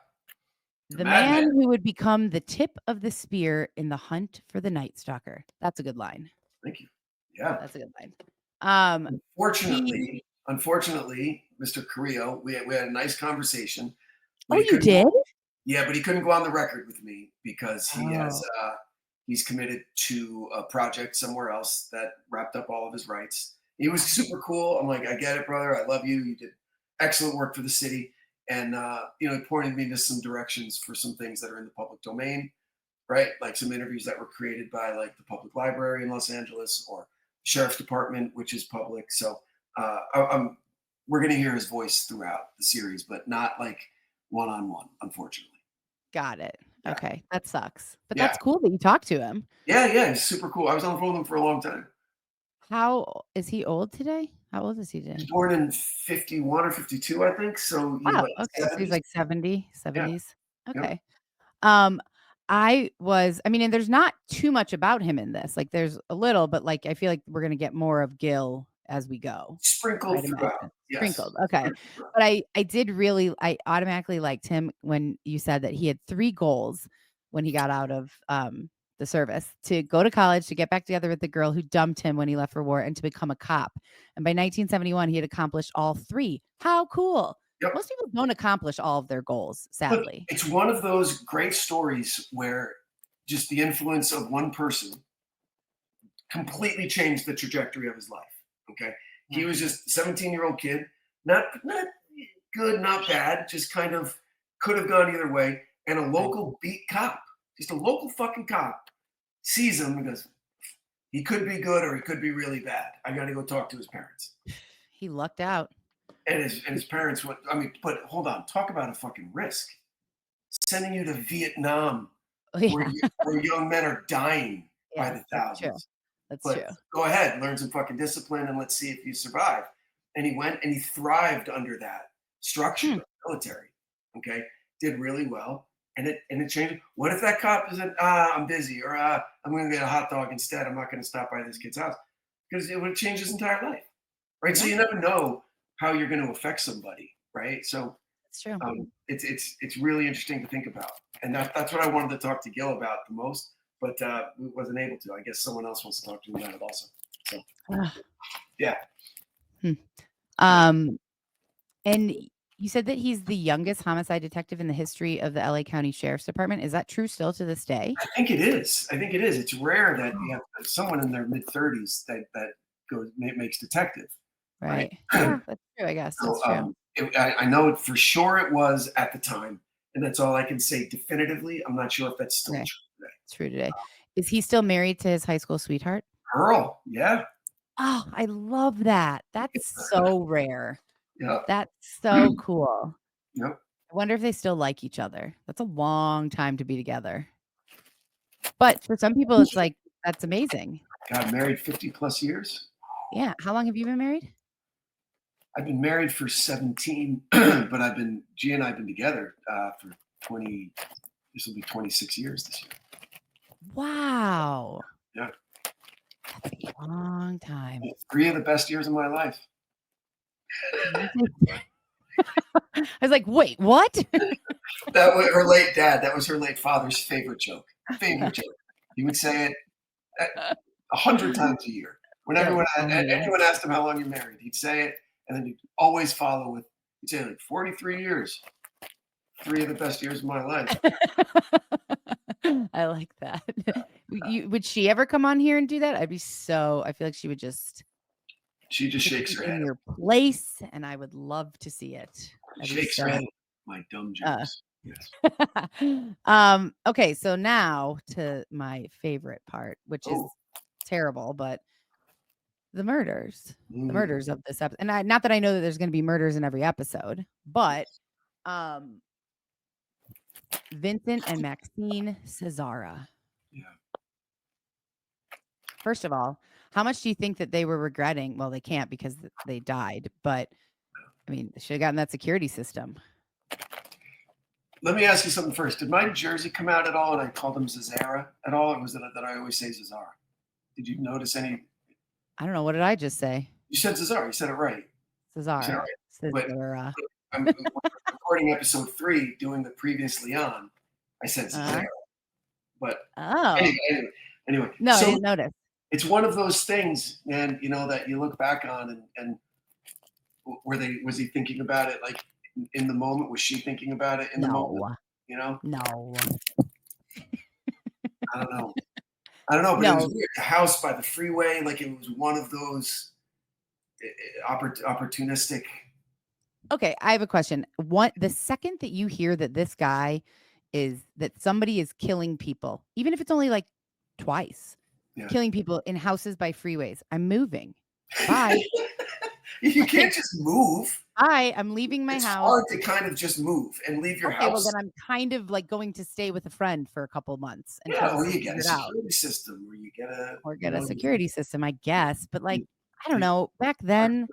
Speaker 3: the
Speaker 2: madman.
Speaker 3: man who would become the tip of the spear in the hunt for the Night Stalker. That's a good line.
Speaker 2: Thank you. Yeah,
Speaker 3: That's a good line.
Speaker 2: Unfortunately, Mr. Carrillo, we had a nice conversation.
Speaker 3: Oh, you did?
Speaker 2: Yeah, but he couldn't go on the record with me because
Speaker 3: Oh.
Speaker 2: he's committed to a project somewhere else that wrapped up all of his rights. He was super cool. I'm like, I get it, brother. I love you. You did excellent work for the city, and he pointed me to some directions for some things that are in the public domain, right? Like some interviews that were created by like the public library in Los Angeles or sheriff's department, which is public. So we're going to hear his voice throughout the series, but not like one-on-one, unfortunately.
Speaker 3: Got it.
Speaker 2: Yeah.
Speaker 3: Okay, that sucks. But
Speaker 2: Yeah.
Speaker 3: that's cool that you talked to him.
Speaker 2: Yeah, he's super cool. I was on the phone with him for a long time.
Speaker 3: How is he old today? How old is he today?
Speaker 2: He's born in 51 or 52, I think. So he's
Speaker 3: Wow,
Speaker 2: like
Speaker 3: okay, so he's
Speaker 2: 70s.
Speaker 3: like 70s.
Speaker 2: Yeah.
Speaker 3: Okay. Um, I mean, and there's not too much about him in this. Like there's a little, but like I feel like we're gonna get more of Gil as we go.
Speaker 2: Sprinkled
Speaker 3: I'd
Speaker 2: throughout.
Speaker 3: imagine.
Speaker 2: Yes.
Speaker 3: Sprinkled. Okay. But I automatically liked him when you said that he had 3 goals when he got out of the service: to go to college, to get back together with the girl who dumped him when he left for war, and to become a cop. And by 1971, he had accomplished all 3. How cool.
Speaker 2: Yep.
Speaker 3: Most people don't accomplish all of their goals,
Speaker 2: Look,
Speaker 3: sadly.
Speaker 2: it's one of those great stories where just the influence of one person completely changed the trajectory of his life. Okay. He was just a 17-year-old kid, not good, not bad, just kind of could have gone either way. And a local beat cop, just a local fucking cop, sees him and goes, he could be good or he could be really bad. I got to go talk to his parents.
Speaker 3: He lucked out.
Speaker 2: And his parents went, I mean, but hold on, talk about a fucking risk. Sending you to Vietnam where young men are dying by the thousands.
Speaker 3: That's
Speaker 2: But
Speaker 3: true.
Speaker 2: go ahead, learn some fucking discipline, and let's see if you survive. And he went and he thrived under that structure, military. Okay, did really well, and it changed. What if that cop isn't? I'm busy, or I'm going to get a hot dog instead. I'm not going to stop by this kid's house because it would change his entire life, right? So you never know how you're going to affect somebody, right? So
Speaker 3: That's true.
Speaker 2: it's really interesting to think about, and that's what I wanted to talk to Gil about the most. But we wasn't able to. I guess someone else wants to talk to me about it also. So, yeah.
Speaker 3: And you said that he's the youngest homicide detective in the history of the LA County Sheriff's Department. Is that true still to this day?
Speaker 2: I think it is. It's rare that you have someone in their mid-30s that makes detective.
Speaker 3: Right. Yeah, that's true. I guess
Speaker 2: So,
Speaker 3: that's true.
Speaker 2: I know for sure it was at the time, and that's all I can say definitively. I'm not sure if that's still true today.
Speaker 3: It's true today. Is he still married to his high school sweetheart?
Speaker 2: Earl, yeah.
Speaker 3: Oh, I love that. That's so rare.
Speaker 2: Yeah.
Speaker 3: That's so cool.
Speaker 2: Yep.
Speaker 3: I wonder if they still like each other. That's a long time to be together. But for some people, it's like, that's amazing.
Speaker 2: God, married 50 plus years.
Speaker 3: Yeah. How long have you been married?
Speaker 2: I've been married for 17, but G and I have been together for 20. This will be 26 years this year.
Speaker 3: Wow.
Speaker 2: Yeah.
Speaker 3: That's a long time.
Speaker 2: 3 of the best years of my life.
Speaker 3: I was like, wait, what?
Speaker 2: That was her late dad. That was her late father's favorite joke. He would say it 100 times a year. When anyone asked him how long you're married, he'd say it, and then he'd always follow with, he'd say like 43 years. 3 of the best years of my life.
Speaker 3: I like that. Would she ever come on here and do that? I feel like she would just
Speaker 2: She just
Speaker 3: put
Speaker 2: shakes
Speaker 3: you
Speaker 2: her
Speaker 3: in
Speaker 2: head.
Speaker 3: your place, and I would love to see it. I'd be
Speaker 2: Shakes her head.
Speaker 3: so
Speaker 2: My dumb
Speaker 3: uh,
Speaker 2: jokes. Yes.
Speaker 3: okay, so now to my favorite part, which is
Speaker 2: Oh.
Speaker 3: terrible, but the murders. The
Speaker 2: Mm.
Speaker 3: murders of this episode. And not that I know that there's gonna be murders in every episode, but Vincent and Maxine Cesara.
Speaker 2: Yeah.
Speaker 3: First of all, how much do you think that they were regretting? Well, they can't because they died, but I mean, they should have gotten that security system.
Speaker 2: Let me ask you something first. Did my jersey come out at all and I called him Zazara at all? Or was it that I always say Zazara? Did you notice any?
Speaker 3: I don't know. What did I just say?
Speaker 2: You said Zazara. You said it right.
Speaker 3: Cesara.
Speaker 2: You said it right.
Speaker 3: Cesara.
Speaker 2: But I'm recording episode 3, doing the previously on. I said Zazara. But anyway.
Speaker 3: No,
Speaker 2: so
Speaker 3: I didn't notice.
Speaker 2: It's one of those things, man, that you look back on and was he thinking about it like in the moment? Was she thinking about it in the moment?
Speaker 3: No.
Speaker 2: I don't know. But
Speaker 3: No.
Speaker 2: it was weird. The house by the freeway, like it was one of those opportunistic.
Speaker 3: Okay, I have a question. The second that you hear that that somebody is killing people, even if it's only like twice, killing people in houses by freeways, I'm moving. Bye.
Speaker 2: You can't just move.
Speaker 3: I'm leaving my house.
Speaker 2: It's hard to kind of just move and leave your house.
Speaker 3: Well, then I'm kind of like going to stay with a friend for a couple months
Speaker 2: until you get a security system, or
Speaker 3: get a security system, I guess. But like, I don't know. Back then,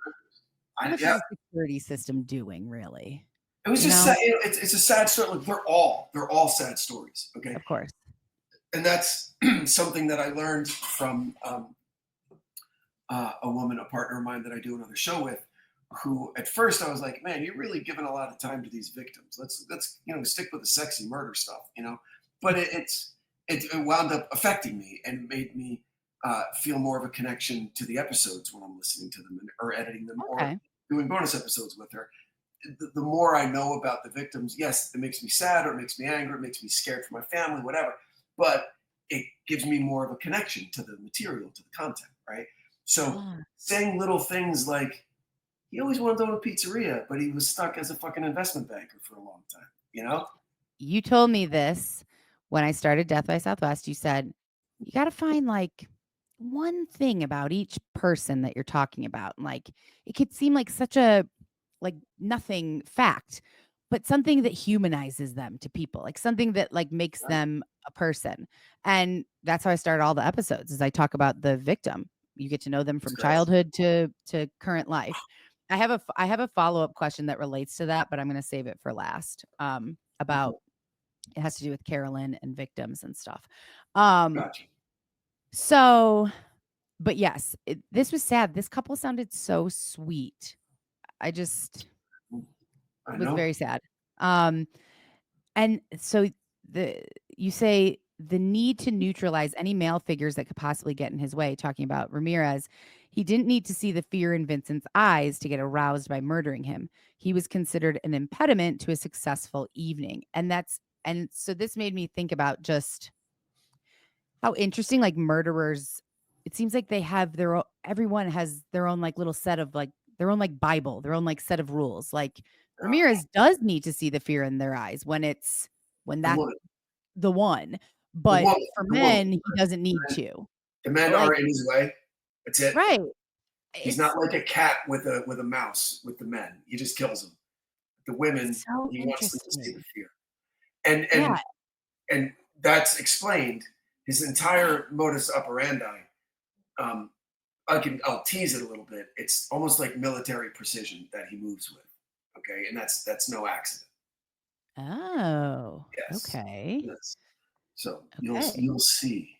Speaker 3: how much is the security system doing, really?
Speaker 2: It was just sad. It's a sad story. Like, they're all sad stories. Okay,
Speaker 3: of course.
Speaker 2: And that's something that I learned from a woman, a partner of mine that I do another show with, who at first I was like, man, you're really giving a lot of time to these victims. Let's stick with the sexy murder stuff, But it wound up affecting me and made me feel more of a connection to the episodes when I'm listening to them or editing them or doing bonus episodes with her. The more I know about the victims, yes, it makes me sad or it makes me angry, it makes me scared for my family, whatever. But it gives me more of a connection to the material, to the content, right? So saying little things like, he always wanted to own a pizzeria, but he was stuck as a fucking investment banker for a long time, You
Speaker 3: told me this when I started Death by Southwest. You said, you got to find like one thing about each person that you're talking about. And like, it could seem like such a like nothing fact, but something that humanizes them to people, like something that like makes them a person. And that's how I started all the episodes, is I talk about the victim. You get to know them from childhood to current life. I have a follow-up question that relates to that, but I'm going to save it for last. About it has to do with Carolyn and victims and stuff.
Speaker 2: Gotcha.
Speaker 3: So, but yes, this was sad. This couple sounded so sweet. I was very sad. And so you say the need to neutralize any male figures that could possibly get in his way, talking about Ramirez. He didn't need to see the fear in Vincent's eyes to get aroused by murdering him. He was considered an impediment to a successful evening. And so this made me think about just how interesting, like, murderers, it seems like they have everyone has their own like little set of like their own like Bible, their own like set of rules. Like Ramirez does need to see the fear in their eyes when that's the one. But for men, he doesn't need to.
Speaker 2: The men are in his way. That's it.
Speaker 3: Right.
Speaker 2: He's not like a cat with a mouse with the men. He just kills them. The women, he wants them to see the fear. And that's explained. His entire modus operandi. I'll tease it a little bit. It's almost like military precision that he moves with. Okay, and that's no accident.
Speaker 3: Oh.
Speaker 2: Yes.
Speaker 3: Okay.
Speaker 2: Yes. So you'll see.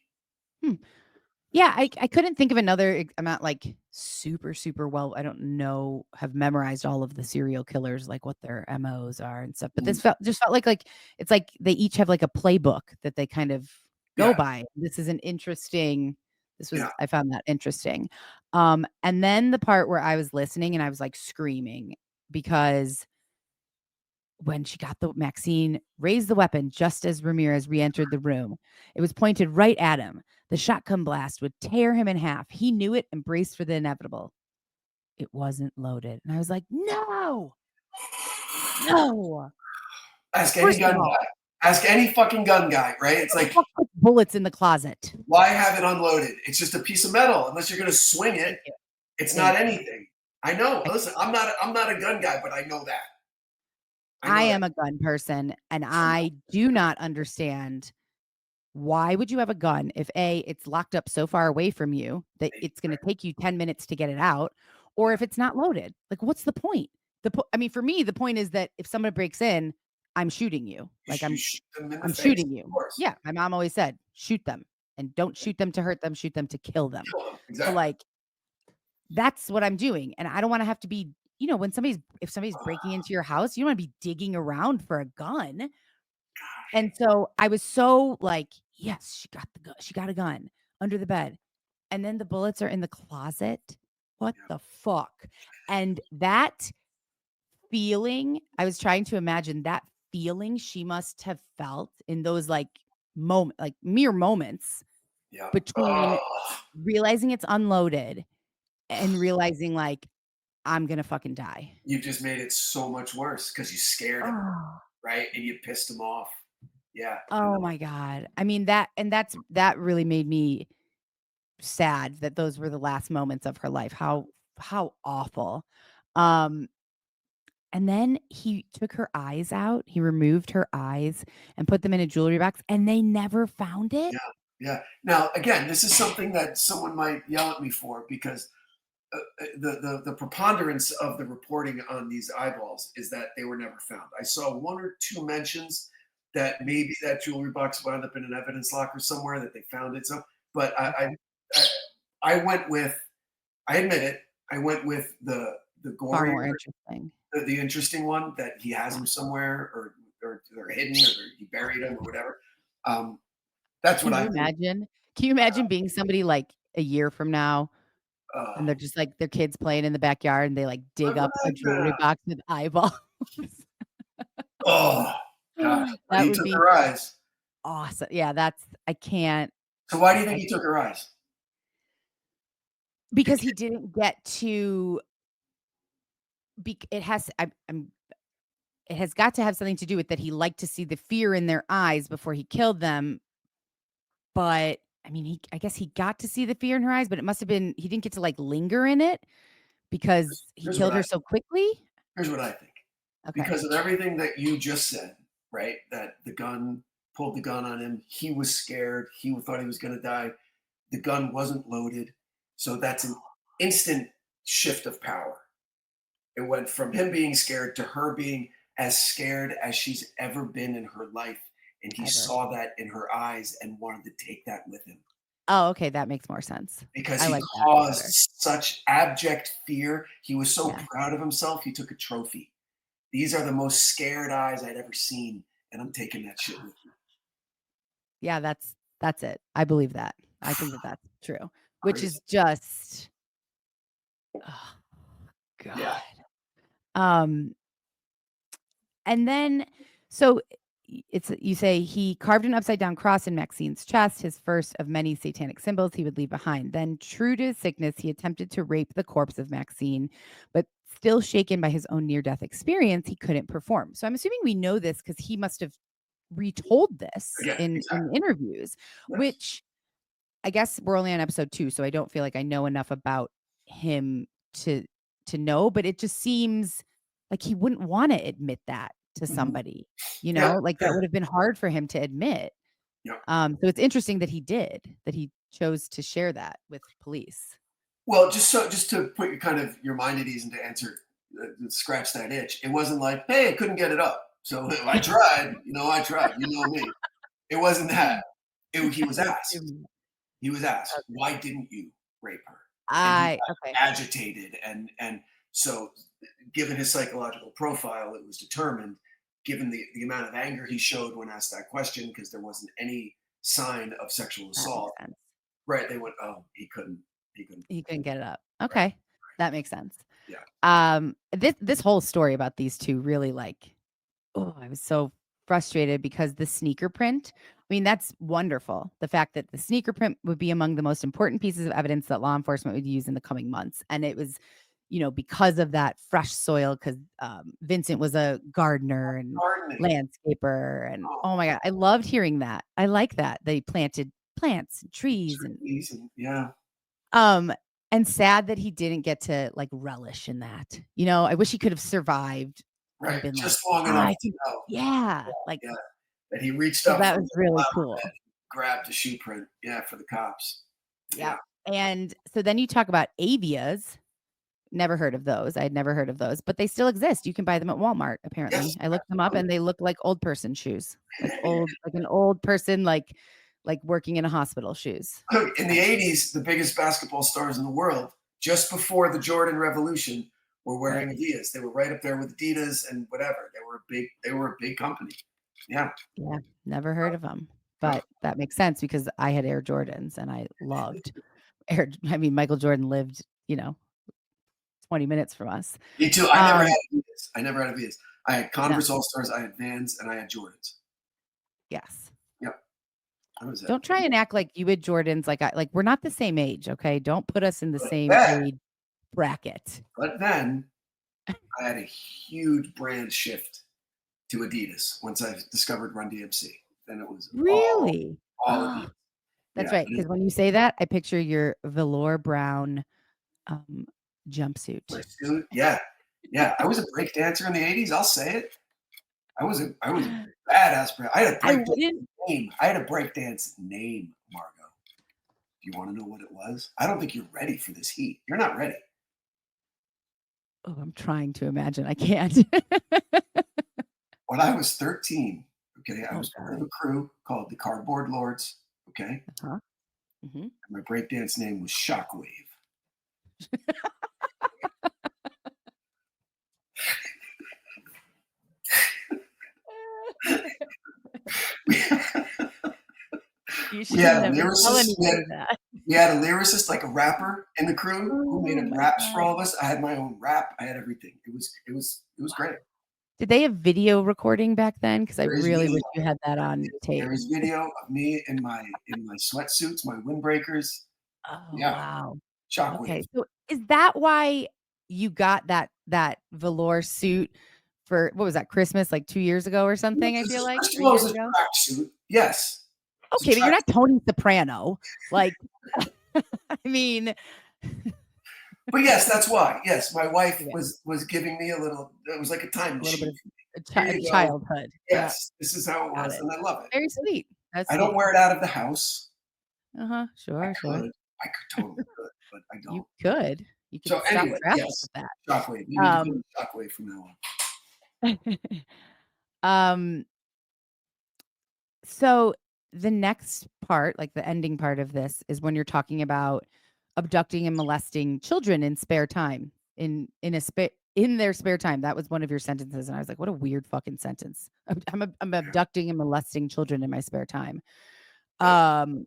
Speaker 3: Yeah, I couldn't think of another amount like super, super well. I don't know, have memorized all of the serial killers, like what their MOs are and stuff. But this felt like it's like they each have like a playbook that they kind of go by. This is I found that interesting. And then the part where I was listening and I was like screaming because when she got the Maxine raised the weapon just as Ramirez re-entered the room. It was pointed right at him. The shotgun blast would tear him in half. He knew it and braced for the inevitable. It wasn't loaded. And I was like, no.
Speaker 2: Ask any gun guy. Ask any fucking gun guy, right? It's like
Speaker 3: bullets in the closet.
Speaker 2: Why have it unloaded? It's just a piece of metal. Unless you're going to swing it, it's not anything. I know. Listen, I'm not a gun guy, but I know that.
Speaker 3: I am a gun person, and I do not understand why would you have a gun if A, it's locked up so far away from you that it's going to take you 10 minutes to get it out, or if it's not loaded. Like, what's the point? I mean, for me, the point is that if someone breaks in, I'm shooting you. Like, I'm shooting you. Yeah, my mom always said, shoot them, and don't shoot them to hurt them, shoot them to kill them.
Speaker 2: Exactly.
Speaker 3: So, like, that's what I'm doing, and I don't want to have to be, when if somebody's breaking into your house, you don't want to be digging around for a gun. And so I was so like, yes, she got the gun. She got a gun under the bed. And then the bullets are in the closet. What the fuck? And that feeling, I was trying to imagine that feeling she must have felt in those like mere moments between realizing it's unloaded and realizing like, I'm going to fucking die.
Speaker 2: You've just made it so much worse because you scared him, right? And you pissed him off. Yeah.
Speaker 3: Oh my God. I mean, that really made me sad that those were the last moments of her life. How awful. And then he took her eyes out. He removed her eyes and put them in a jewelry box, and they never found it.
Speaker 2: Yeah. Now, again, this is something that someone might yell at me for because the preponderance of the reporting on these eyeballs is that they were never found. I saw one or two mentions that maybe that jewelry box wound up in an evidence locker somewhere, that they found it. So, but I went with, I admit it, I went with the
Speaker 3: Far
Speaker 2: gory,
Speaker 3: more interesting.
Speaker 2: the interesting one that he has them somewhere, or they're hidden, or he buried them, or whatever. That's what I
Speaker 3: imagine. Can you imagine being somebody like a year from now, and they're just like their kids playing in the backyard, and they like dig up a jewelry box with eyeballs?
Speaker 2: Oh, gosh. That he took her eyes.
Speaker 3: Awesome. Yeah, I can't.
Speaker 2: So why do you think he took her eyes?
Speaker 3: Because he didn't get to. It has got to have something to do with that. He liked to see the fear in their eyes before he killed them. But I mean, I guess he got to see the fear in her eyes, but it must have been, he didn't get to like linger in it because he killed her so quickly.
Speaker 2: Here's what I think. Okay. Because of everything that you just said, right? That pulled the gun on him. He was scared. He thought he was going to die. The gun wasn't loaded. So that's an instant shift of power. It went from him being scared to her being as scared as she's ever been in her life. And he saw that in her eyes and wanted to take that with him.
Speaker 3: Oh, okay. That makes more sense.
Speaker 2: Because he caused such abject fear. He was so proud of himself. He took a trophy. These are the most scared eyes I'd ever seen. And I'm taking that shit with me.
Speaker 3: Yeah, that's it. I believe that. I think that's true. Which is just, oh, God.
Speaker 2: Yeah.
Speaker 3: And then, so you say he carved an upside down cross in Maxine's chest, his first of many satanic symbols he would leave behind. Then, true to his sickness, he attempted to rape the corpse of Maxine, but still shaken by his own near-death experience, he couldn't perform. So I'm assuming we know this because he must have retold this in interviews, which I guess we're only on episode 2, so I don't feel like I know enough about him to know, but it just seems like he wouldn't want to admit that to somebody, like that would have been hard for him to admit. So it's interesting that he chose to share that with police.
Speaker 2: Well, just to put your mind at ease and to answer, scratch that itch. It wasn't like, hey, I couldn't get it up, so I tried. I tried. You know me. It wasn't that. He was asked. He was asked, why didn't you rape her? Agitated, and so, given his psychological profile, it was determined, given the amount of anger he showed when asked that question, because there wasn't any sign of sexual assault. Right? They went, oh, he couldn't
Speaker 3: get it up. Okay, right. That makes sense.
Speaker 2: Yeah.
Speaker 3: This whole story about these two really Oh, I was so frustrated because the sneaker print, I mean, that's wonderful. The fact that the sneaker print would be among the most important pieces of evidence that law enforcement would use in the coming months. And it was, because of that fresh soil, because Vincent was a gardener and
Speaker 2: Gardening.
Speaker 3: landscaper. And
Speaker 2: Oh,
Speaker 3: oh my God, I loved hearing that. I like that. They planted plants and trees and
Speaker 2: trees and yeah.
Speaker 3: um and sad that he didn't get to like relish in that. I wish he could have survived and
Speaker 2: Right.
Speaker 3: been like,
Speaker 2: Just long
Speaker 3: "Ah,
Speaker 2: enough
Speaker 3: I
Speaker 2: to
Speaker 3: think,
Speaker 2: know.
Speaker 3: yeah, like
Speaker 2: Yeah. That he reached
Speaker 3: so
Speaker 2: up
Speaker 3: that
Speaker 2: from
Speaker 3: was
Speaker 2: the
Speaker 3: really
Speaker 2: flower
Speaker 3: cool."
Speaker 2: bed, grabbed a shoe print. Yeah, for the cops.
Speaker 3: Yeah.
Speaker 2: Yeah.
Speaker 3: And so then you talk about avias. Never heard of those. I'd never heard of those, but they still exist. You can buy them at Walmart,
Speaker 2: Yes,
Speaker 3: apparently. I looked them up and
Speaker 2: absolutely.
Speaker 3: they look like old person shoes. Like an old person like working in a hospital shoes.
Speaker 2: Look, in the 80s, the biggest basketball stars in the world, just before the Jordan Revolution, were
Speaker 3: Right.
Speaker 2: wearing Adidas. They were right up there with Adidas and whatever. They were a big company. Yeah.
Speaker 3: Yeah, never heard of them. But that makes sense because I had Air Jordans and I loved Michael Jordan lived, 20 minutes from us.
Speaker 2: Me too. I never
Speaker 3: Um,
Speaker 2: had Adidas. I never had Adidas. I had
Speaker 3: no,
Speaker 2: Converse All Stars, I had Vans, and I had Jordans.
Speaker 3: yes.
Speaker 2: Yep. That was it.
Speaker 3: Don't try and act like you had Jordans like we're not the same age, okay? Don't put us in the
Speaker 2: But
Speaker 3: same
Speaker 2: then,
Speaker 3: age bracket.
Speaker 2: but then I had a huge brand shift to Adidas once I discovered Run DMC. Then it was
Speaker 3: Really?
Speaker 2: all
Speaker 3: Oh,
Speaker 2: Adidas.
Speaker 3: that's
Speaker 2: Yeah.
Speaker 3: right. Because when you say that, I picture your velour brown um, jumpsuit.
Speaker 2: My suit. Yeah. Yeah. I was a break dancer in the 80s. I'll say it. I was a badass break. I had a
Speaker 3: I
Speaker 2: break dance
Speaker 3: wouldn't.
Speaker 2: name. I had a break dance name, Margot. Do you want to know what it was? I don't think you're ready for this heat. You're not ready.
Speaker 3: Oh, I'm trying to imagine. I can't.
Speaker 2: When I was 13, okay, I
Speaker 3: Oh
Speaker 2: was part of
Speaker 3: God.
Speaker 2: a crew called the Cardboard Lords, okay?
Speaker 3: Uh-huh. Mhm.
Speaker 2: My breakdance name was Shockwave.
Speaker 3: You
Speaker 2: we
Speaker 3: should
Speaker 2: had a
Speaker 3: never tell
Speaker 2: lyricist.
Speaker 3: anybody that.
Speaker 2: We had a lyricist, like a rapper in the crew who made
Speaker 3: Oh
Speaker 2: up
Speaker 3: my
Speaker 2: raps for
Speaker 3: God.
Speaker 2: all of us. I had my own rap. I had everything. It was great.
Speaker 3: Did they have video recording back then? Because I
Speaker 2: There is
Speaker 3: really
Speaker 2: video.
Speaker 3: wish you had that on tape.
Speaker 2: There is video of me in my sweatsuits, my windbreakers.
Speaker 3: Oh,
Speaker 2: Yeah,
Speaker 3: wow.
Speaker 2: Shockwave.
Speaker 3: Okay, so is that why you got that velour suit for what was that, Christmas, like 2 years ago or something, I feel like?
Speaker 2: First of
Speaker 3: 3
Speaker 2: all, it
Speaker 3: years
Speaker 2: was a
Speaker 3: ago?
Speaker 2: tracksuit. Yes, it's a
Speaker 3: Okay, but you're
Speaker 2: track.
Speaker 3: not Tony Soprano. Like, I mean,
Speaker 2: But yes, that's why. Yes, my wife
Speaker 3: yeah,
Speaker 2: was giving me a little. It was like a time
Speaker 3: a little bit
Speaker 2: machine.
Speaker 3: of
Speaker 2: Here
Speaker 3: a
Speaker 2: you go.
Speaker 3: childhood. Yeah,
Speaker 2: Yes, this is how it
Speaker 3: got
Speaker 2: was,
Speaker 3: it.
Speaker 2: and I love it.
Speaker 3: Very sweet. That's
Speaker 2: I don't
Speaker 3: sweet.
Speaker 2: wear it out of the house.
Speaker 3: Uh-huh.
Speaker 2: I
Speaker 3: Sure, sure.
Speaker 2: could. I could totally could, but I
Speaker 3: You
Speaker 2: don't.
Speaker 3: could. You could
Speaker 2: So
Speaker 3: stop
Speaker 2: anyway,
Speaker 3: traffic
Speaker 2: yes,
Speaker 3: with that.
Speaker 2: Shockwave. You need to call
Speaker 3: Um,
Speaker 2: it Shockwave from now on.
Speaker 3: um, so the next part, like the ending part of this, is when you're talking about abducting and molesting children in spare time. In their spare time. That was one of your sentences. And I was like, what a weird fucking sentence. I'm abducting and molesting children in my spare time.
Speaker 2: Yeah,
Speaker 3: Um,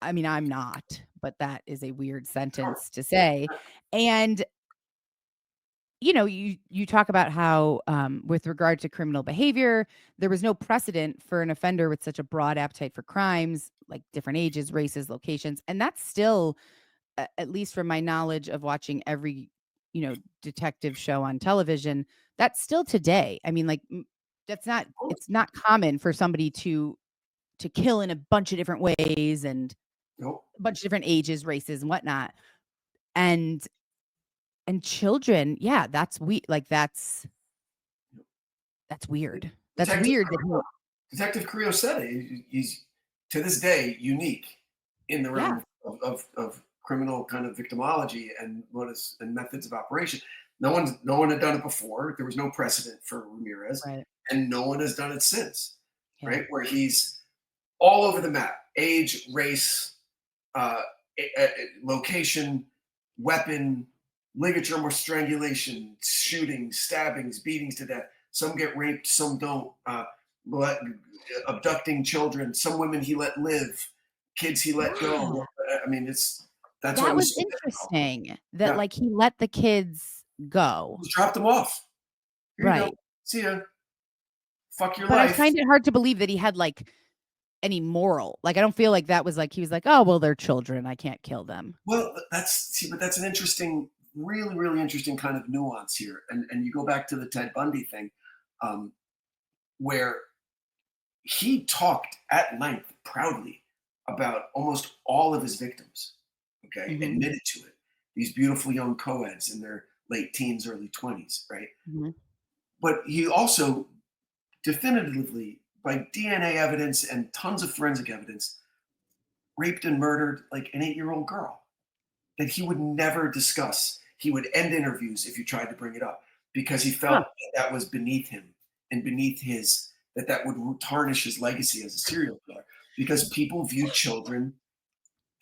Speaker 3: I mean, I'm not, but that is a weird
Speaker 2: sure.
Speaker 3: sentence to say. And you talk about how, with regard to criminal behavior, there was no precedent for an offender with such a broad appetite for crimes, like different ages, races, locations, and that's still, at least from my knowledge of watching every, detective show on television, that's still today. I mean, like, it's not common for somebody to kill in a bunch of different ways and
Speaker 2: Nope.
Speaker 3: a bunch of different ages, races, and whatnot. And children, yeah, that's weird. That's
Speaker 2: Detective
Speaker 3: weird that he
Speaker 2: Detective Carrillo said it. He's to this day unique in the
Speaker 3: yeah,
Speaker 2: realm of criminal kind of victimology and methods of operation. No one had done it before. There was no precedent for Ramirez,
Speaker 3: right.
Speaker 2: and no one has done it since.
Speaker 3: Yeah.
Speaker 2: Right, where he's all over the map: age, race, uh, location, weapon, ligature or strangulation, shooting, stabbings, beatings to death. Some get raped, some don't. Let, abducting children. Some women he let live, kids he let
Speaker 3: Yeah.
Speaker 2: go. I mean, that's why it
Speaker 3: That was
Speaker 2: was so difficult.
Speaker 3: interesting that,
Speaker 2: Yeah,
Speaker 3: like, he let the kids go.
Speaker 2: just dropped them off. Here you go.
Speaker 3: Right.
Speaker 2: See ya. fuck your
Speaker 3: But I
Speaker 2: life.
Speaker 3: find it hard to believe that he had like any moral. Like, I don't feel like that was like, he was like, oh, well, they're children, I can't kill them.
Speaker 2: Well, but that's an interesting, really, really interesting kind of nuance here. And you go back to the Ted Bundy thing, where he talked at length, proudly, about almost all of his victims. Okay, admitted to it. These beautiful young co-eds in their late teens, early 20s, right? But he also definitively, by DNA evidence and tons of forensic evidence, raped and murdered like an 8-year-old girl that he would never discuss. He would end interviews if you tried to bring it up because he felt that was beneath him and beneath his, that would tarnish his legacy as a serial killer, because people view children,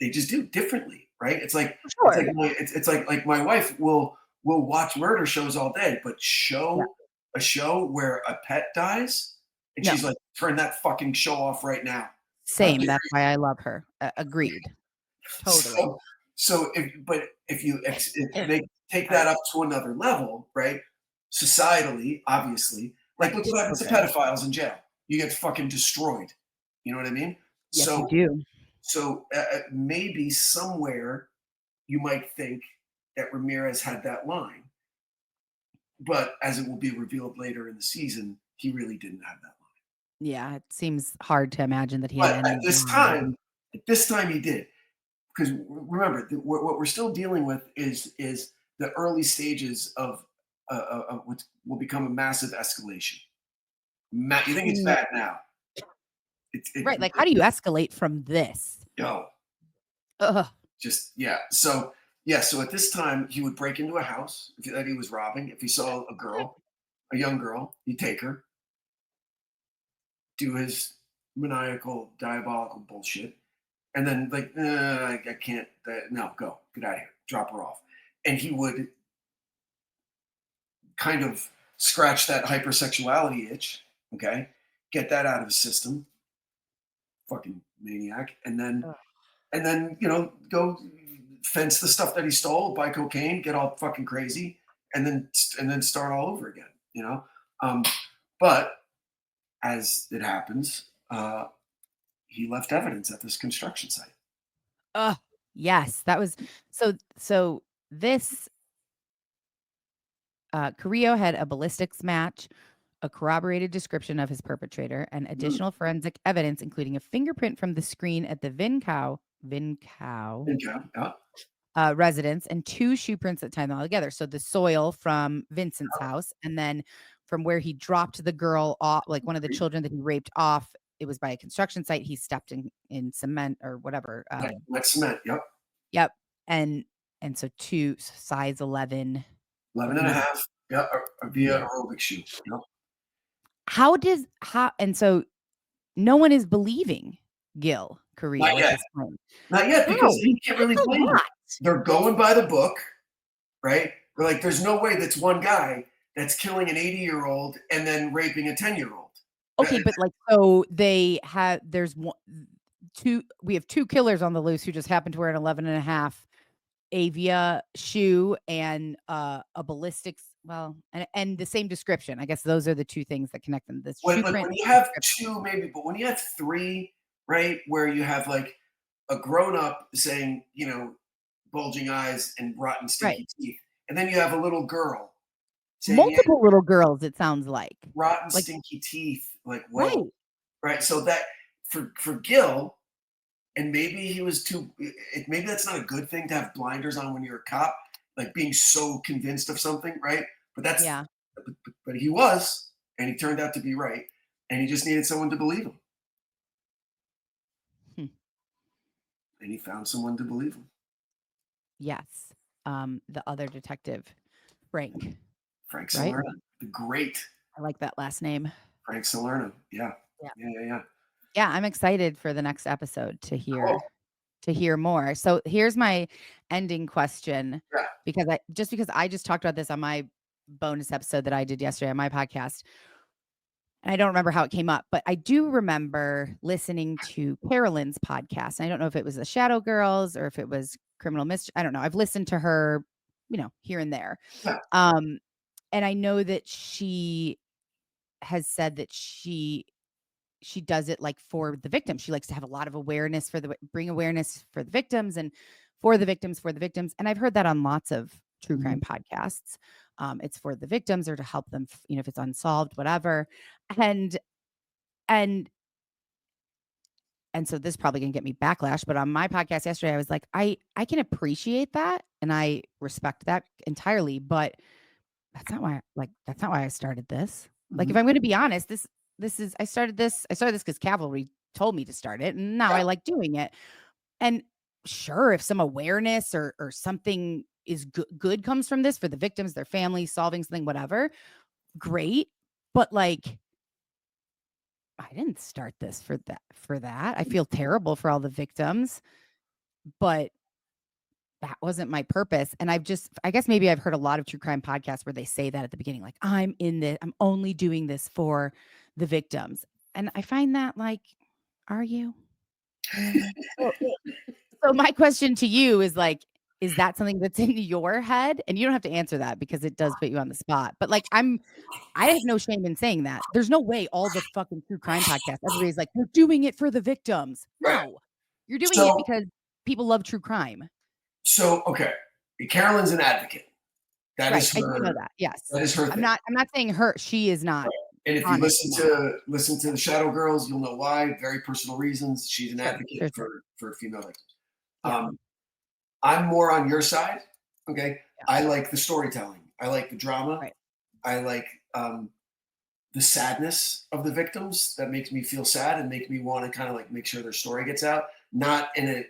Speaker 2: they just do differently, right? It's like it's like my wife will watch murder shows all day, but a show where a pet dies, and she's like, turn that fucking show off right now.
Speaker 3: Same. That's why I love her. Agreed. Totally.
Speaker 2: So if you take that up to another level, right? Societally, obviously, like look what happens to pedophiles in jail. You get fucking destroyed. You know what I mean?
Speaker 3: Yes, you do.
Speaker 2: So maybe somewhere you might think that Ramirez had that line, but as it will be revealed later in the season, he really didn't have that line.
Speaker 3: Yeah, it seems hard to imagine that he
Speaker 2: But
Speaker 3: had any.
Speaker 2: at this time he did. Because remember, what we're still dealing with is the early stages of what will become a massive escalation. You think it's bad now?
Speaker 3: Right, like how do you escalate from this?
Speaker 2: No. Just So at this time he would break into a house that he was robbing. If he saw a young girl, he'd take her, do his maniacal, diabolical bullshit. And then like, I can't, no, go, get out of here, drop her off. And he would kind of scratch that hypersexuality itch, okay? Get that out of his system. Fucking maniac. And then, go fence the stuff that he stole, buy cocaine, get all fucking crazy, and then start all over again, But as it happens, he left evidence at this construction site.
Speaker 3: Yes, that was so this Carrillo had a ballistics match, a corroborated description of his perpetrator, and additional forensic evidence, including a fingerprint from the screen at the Vincow residence and 2 shoe prints that tied them all together. So the soil from Vincent's house, and then from where he dropped the girl off, like one of the children that he raped off, it was by a construction site. He stepped in cement or whatever.
Speaker 2: Wet cement.
Speaker 3: Yep. And so 2 size 11.
Speaker 2: 11 and a half. Yeah. Via aerobic shoe. Yep.
Speaker 3: And so no one is believing Gil Carrillo
Speaker 2: Not yet. Not yet, because he can't really blame them. They're going by the book, right? They're like, there's no way that's one guy that's killing an 80-year-old and then raping a 10-year-old.
Speaker 3: Okay, but like, so we have 2 killers on the loose who just happened to wear an 11 and a half Avia shoe and a ballistics, and the same description. I guess those are the 2 things that connect them.
Speaker 2: When you have 2, maybe, but when you have 3, right, where you have like a grown-up saying, bulging eyes and rotten stinky teeth, and then you have a little girl saying,
Speaker 3: multiple little girls, it sounds like
Speaker 2: rotten stinky teeth, like, whoa. Right. So that for Gil, and maybe he was maybe that's not a good thing to have blinders on when you're a cop, like being so convinced of something, right? But but he was, and he turned out to be right, and he just needed someone to believe him. And he found someone to believe him.
Speaker 3: Yes. The other detective, Frank
Speaker 2: Salerno, the great.
Speaker 3: I like that last name.
Speaker 2: Frank Salerno. Yeah.
Speaker 3: Yeah, I'm excited for the next episode to hear more. So here's my ending question.
Speaker 2: Yeah.
Speaker 3: Because I just talked about this on my bonus episode that I did yesterday on my podcast. And I don't remember how it came up, but I do remember listening to Carolyn's podcast. And I don't know if it was the Shadow Girls or if it was Criminal Mischief. I don't know. I've listened to her, here and there.
Speaker 2: Yeah.
Speaker 3: And I know that she has said that she does it like for the victim. She likes to have a lot of awareness bring awareness for the victims and for the victims. And I've heard that on lots of true crime podcasts. It's for the victims or to help them, if it's unsolved, whatever. And so this is probably gonna get me backlash, but on my podcast yesterday, I was like, I can appreciate that and I respect that entirely, but that's not why I started this. Like, if I'm gonna be honest, I started this because Cavalry told me to start it, and now I like doing it. And sure, if some awareness or something is good comes from this for the victims, their families, solving something, whatever, great. But like, I didn't start this for that. I feel terrible for all the victims, but that wasn't my purpose. And I guess maybe I've heard a lot of true crime podcasts where they say that at the beginning, like, I'm only doing this for the victims. And I find that, like, are you? So my question to you is like, is that something that's in your head? And you don't have to answer that because it does put you on the spot. But like, I have no shame in saying that. There's no way all the fucking true crime podcasts, everybody's like, you're doing it for the victims. No, you're doing it because people love true crime.
Speaker 2: So, okay, Carolyn's an advocate. That is her.
Speaker 3: I do know that. Yes,
Speaker 2: that is her thing.
Speaker 3: I'm not saying her. She is not.
Speaker 2: Right. And if you listen to the Shadow Girls, you'll know why. Very personal reasons. She's an advocate for female victims. I'm more on your side. Okay, I like the storytelling. I like the drama.
Speaker 3: Right.
Speaker 2: I like the sadness of the victims. That makes me feel sad and make me want to kind of like make sure their story gets out. Not in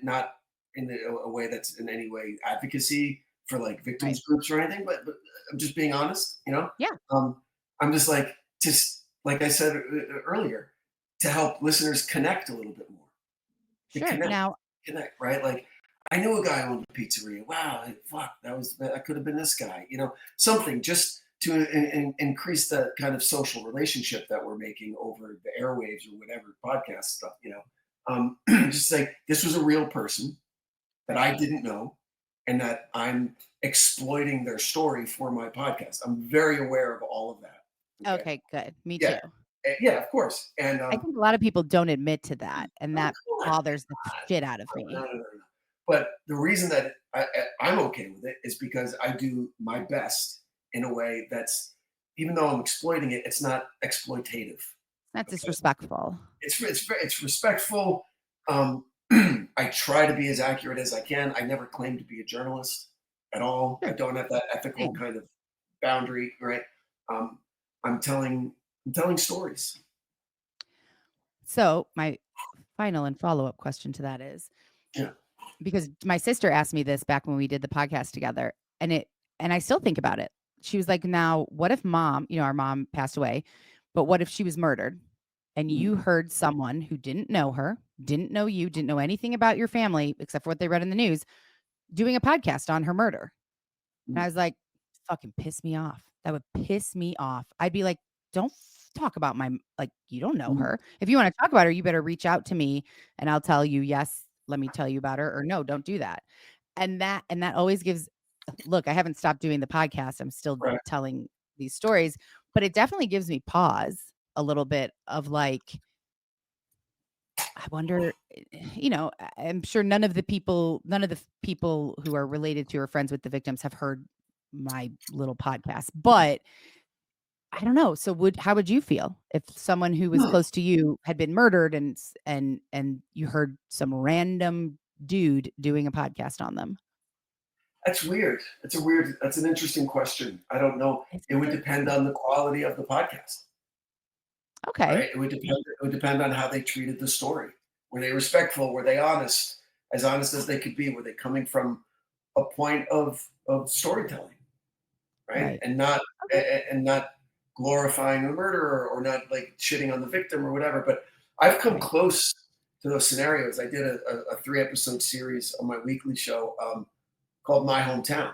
Speaker 2: a way that's in any way advocacy for like victims groups or anything, but I'm just being honest, Yeah. I'm just like I said earlier, to help listeners connect a little bit more.
Speaker 3: Sure.
Speaker 2: Connect, right? Like, I knew a guy who owned a pizzeria. Wow, fuck, that could have been this guy. Something just to increase that kind of social relationship that we're making over the airwaves or whatever podcast stuff. Just like, this was a real person that I didn't know, and that I'm exploiting their story for my podcast. I'm very aware of all of that.
Speaker 3: Okay, good. Me too.
Speaker 2: Yeah, of course. And
Speaker 3: I think a lot of people don't admit to that, and that bothers the shit out of me.
Speaker 2: No. But the reason that I'm okay with it is because I do my best in a way that's, even though I'm exploiting it, it's not exploitative.
Speaker 3: That's disrespectful.
Speaker 2: It's respectful. I try to be as accurate as I can. I never claim to be a journalist at all. I don't have that ethical kind of boundary, right? I'm telling stories.
Speaker 3: So my final and follow-up question to that is, because my sister asked me this back when we did the podcast together, and I still think about it. She was like, now, what if mom, our mom passed away, but what if she was murdered and you heard someone who didn't know her, didn't know you, didn't know anything about your family except for what they read in the news, doing a podcast on her murder? And I was like, fucking piss me off. That would piss me off. I'd be like, don't talk about you don't know her. If you want to talk about her, you better reach out to me and I'll tell you, yes, let me tell you about her, or no, don't do that. And that always gives, look, I haven't stopped doing the podcast. I'm still telling these stories, but it definitely gives me pause a little bit of like, I wonder, I'm sure none of the people who are related to or friends with the victims have heard my little podcast, but I don't know. So how would you feel if someone who was close to you had been murdered and you heard some random dude doing a podcast on them?
Speaker 2: That's weird. That's an interesting question. I don't know. It would depend on the quality of the podcast.
Speaker 3: Okay.
Speaker 2: Right? It would depend on how they treated the story. Were they respectful? Were they honest? As honest as they could be? Were they coming from a point of storytelling? Right? And not glorifying the murderer, or not like shitting on the victim or whatever. But I've come close to those scenarios. I did a 3-episode series on my weekly show called My Hometown,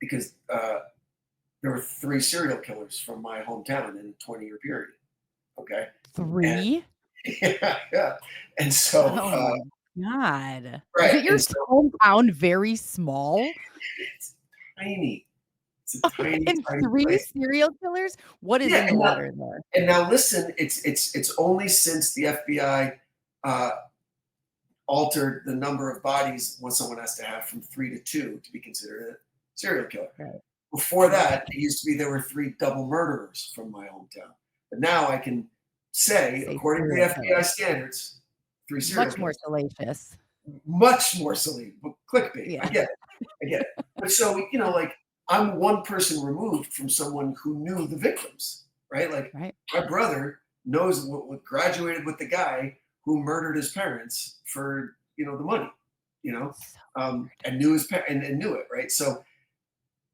Speaker 2: because there were 3 serial killers from my hometown in a 20-year period. Okay.
Speaker 3: 3?
Speaker 2: Yeah. And so,
Speaker 3: oh my God.
Speaker 2: Right.
Speaker 3: Is it your hometown very small?
Speaker 2: It's tiny. It's a tiny,
Speaker 3: And
Speaker 2: tiny
Speaker 3: 3
Speaker 2: place.
Speaker 3: serial killers? What is
Speaker 2: Yeah,
Speaker 3: in the water there?
Speaker 2: and now listen, it's only since the FBI altered the number of bodies what someone has to have from 3 to 2 to be considered a serial killer.
Speaker 3: Right.
Speaker 2: Before that, it used to be there were 3 double murderers from my hometown. But now I can say,
Speaker 3: Say
Speaker 2: according to the
Speaker 3: serial
Speaker 2: FBI
Speaker 3: killer.
Speaker 2: standards, 3 serial
Speaker 3: Much more
Speaker 2: killers.
Speaker 3: salacious.
Speaker 2: Much more silly, but clickbait.
Speaker 3: Yeah.
Speaker 2: I get it. I get it. But so, like, I'm one person removed from someone who knew the victims, right? Like,
Speaker 3: Right.
Speaker 2: my brother knows what graduated with the guy who murdered his parents for, the money,
Speaker 3: So
Speaker 2: and knew and knew it, right? So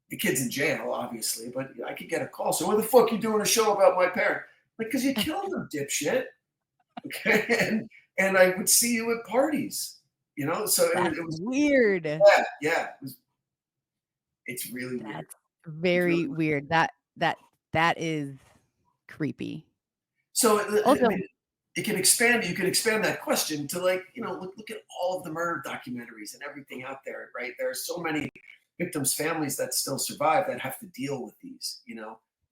Speaker 2: the kid's in jail, obviously, but I could get a call. So, what the fuck you doing a show about my parent? Like, because you killed him, dipshit. Okay, and I would see you at parties. So
Speaker 3: that's
Speaker 2: it was
Speaker 3: weird.
Speaker 2: yeah. It's really weird.
Speaker 3: That's very weird. That is creepy.
Speaker 2: So
Speaker 3: Also,
Speaker 2: it can expand. You can expand that question to look at all of the murder documentaries and everything out there. Right, there are so many victims' families that still survive that have to deal with these.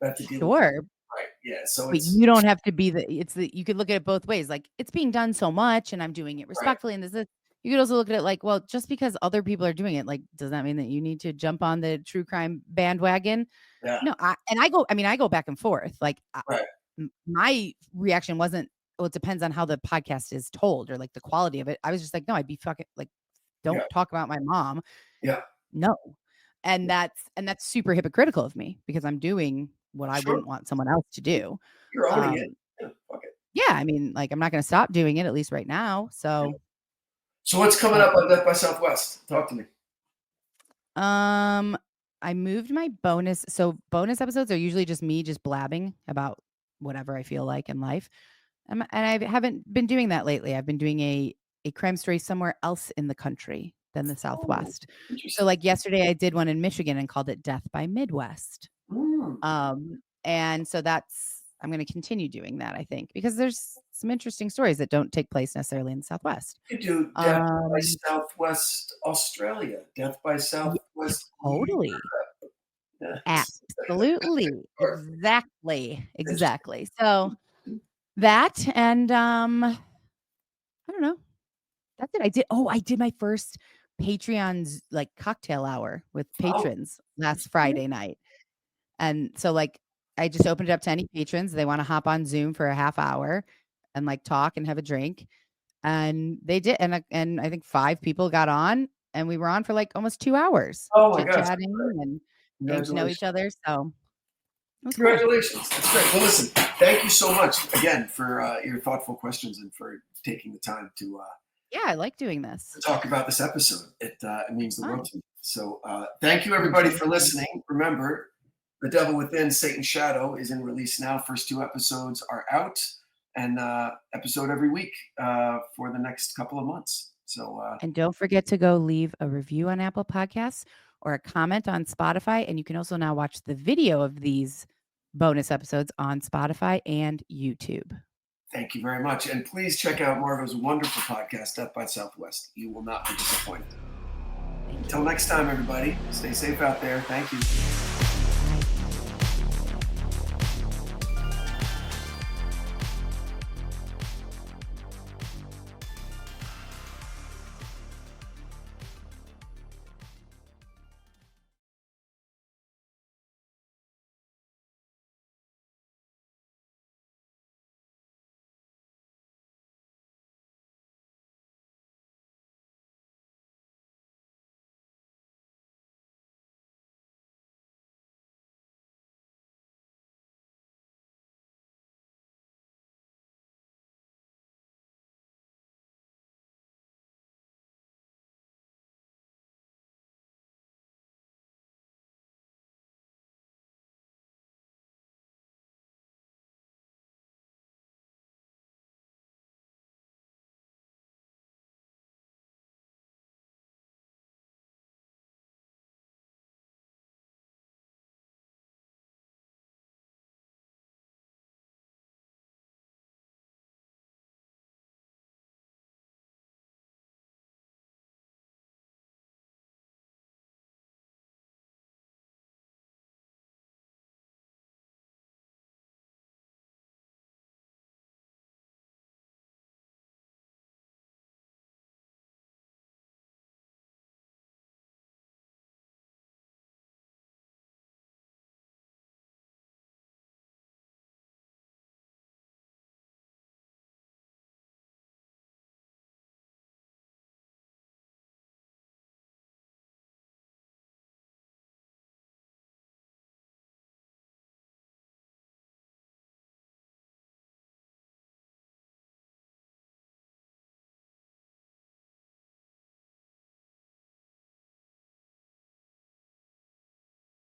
Speaker 2: That have to deal with.
Speaker 3: sure.
Speaker 2: Right. Yeah. So
Speaker 3: But you don't have to be you could look at it both ways. Like, it's being done so much and I'm doing it respectfully. And you could also look at it like, well, just because other people are doing it, like, does that mean that you need to jump on the true crime bandwagon?
Speaker 2: Yeah.
Speaker 3: No, I go back and forth. Like,
Speaker 2: Right.
Speaker 3: My reaction wasn't, well, it depends on how the podcast is told or like the quality of it. I was just like, no, I'd be fucking like, don't talk about my mom.
Speaker 2: Yeah.
Speaker 3: No. And that's super hypocritical of me because I'm doing what I wouldn't want someone else to do.
Speaker 2: You're owning it. Yeah, fuck it.
Speaker 3: Yeah, I mean, like, I'm not going to stop doing it, at least right now. So,
Speaker 2: So what's coming up on Death by Southwest? Talk to me.
Speaker 3: I moved my bonus. So bonus episodes are usually just me just blabbing about whatever I feel like in life. And I haven't been doing that lately. I've been doing a crime story somewhere else in the country than the Southwest. So like yesterday I did one in Michigan and called it Death by Midwest. And so I'm going to continue doing that, I think, because there's some interesting stories that don't take place necessarily in the Southwest.
Speaker 2: You do Death by Southwest Australia, Death by Southwest.
Speaker 3: Totally. Absolutely. Exactly. So that, and I don't know. That's it. I did my first Patreon's like cocktail hour with patrons last Friday night. And so like I just opened it up to any patrons. They want to hop on Zoom for a half hour and like talk and have a drink. And they did. And I think 5 people got on and we were on for like almost 2 hours.
Speaker 2: Oh my gosh.
Speaker 3: Chatting and getting to know each other. So
Speaker 2: congratulations. That's great. Well, listen, thank you so much again for your thoughtful questions and for taking the time to
Speaker 3: I like doing this.
Speaker 2: to talk about this episode. It means the world to me. So thank you everybody for listening. Remember, The Devil Within, Satan's Shadow is in release now. First 2 episodes are out, and episode every week for the next couple of months. So
Speaker 3: and don't forget to go leave a review on Apple Podcasts or a comment on Spotify. And you can also now watch the video of these bonus episodes on Spotify and YouTube.
Speaker 2: Thank you very much. And please check out Margot's wonderful podcast, Death by Southwest. You will not be disappointed. Until next time, everybody, stay safe out there. Thank you.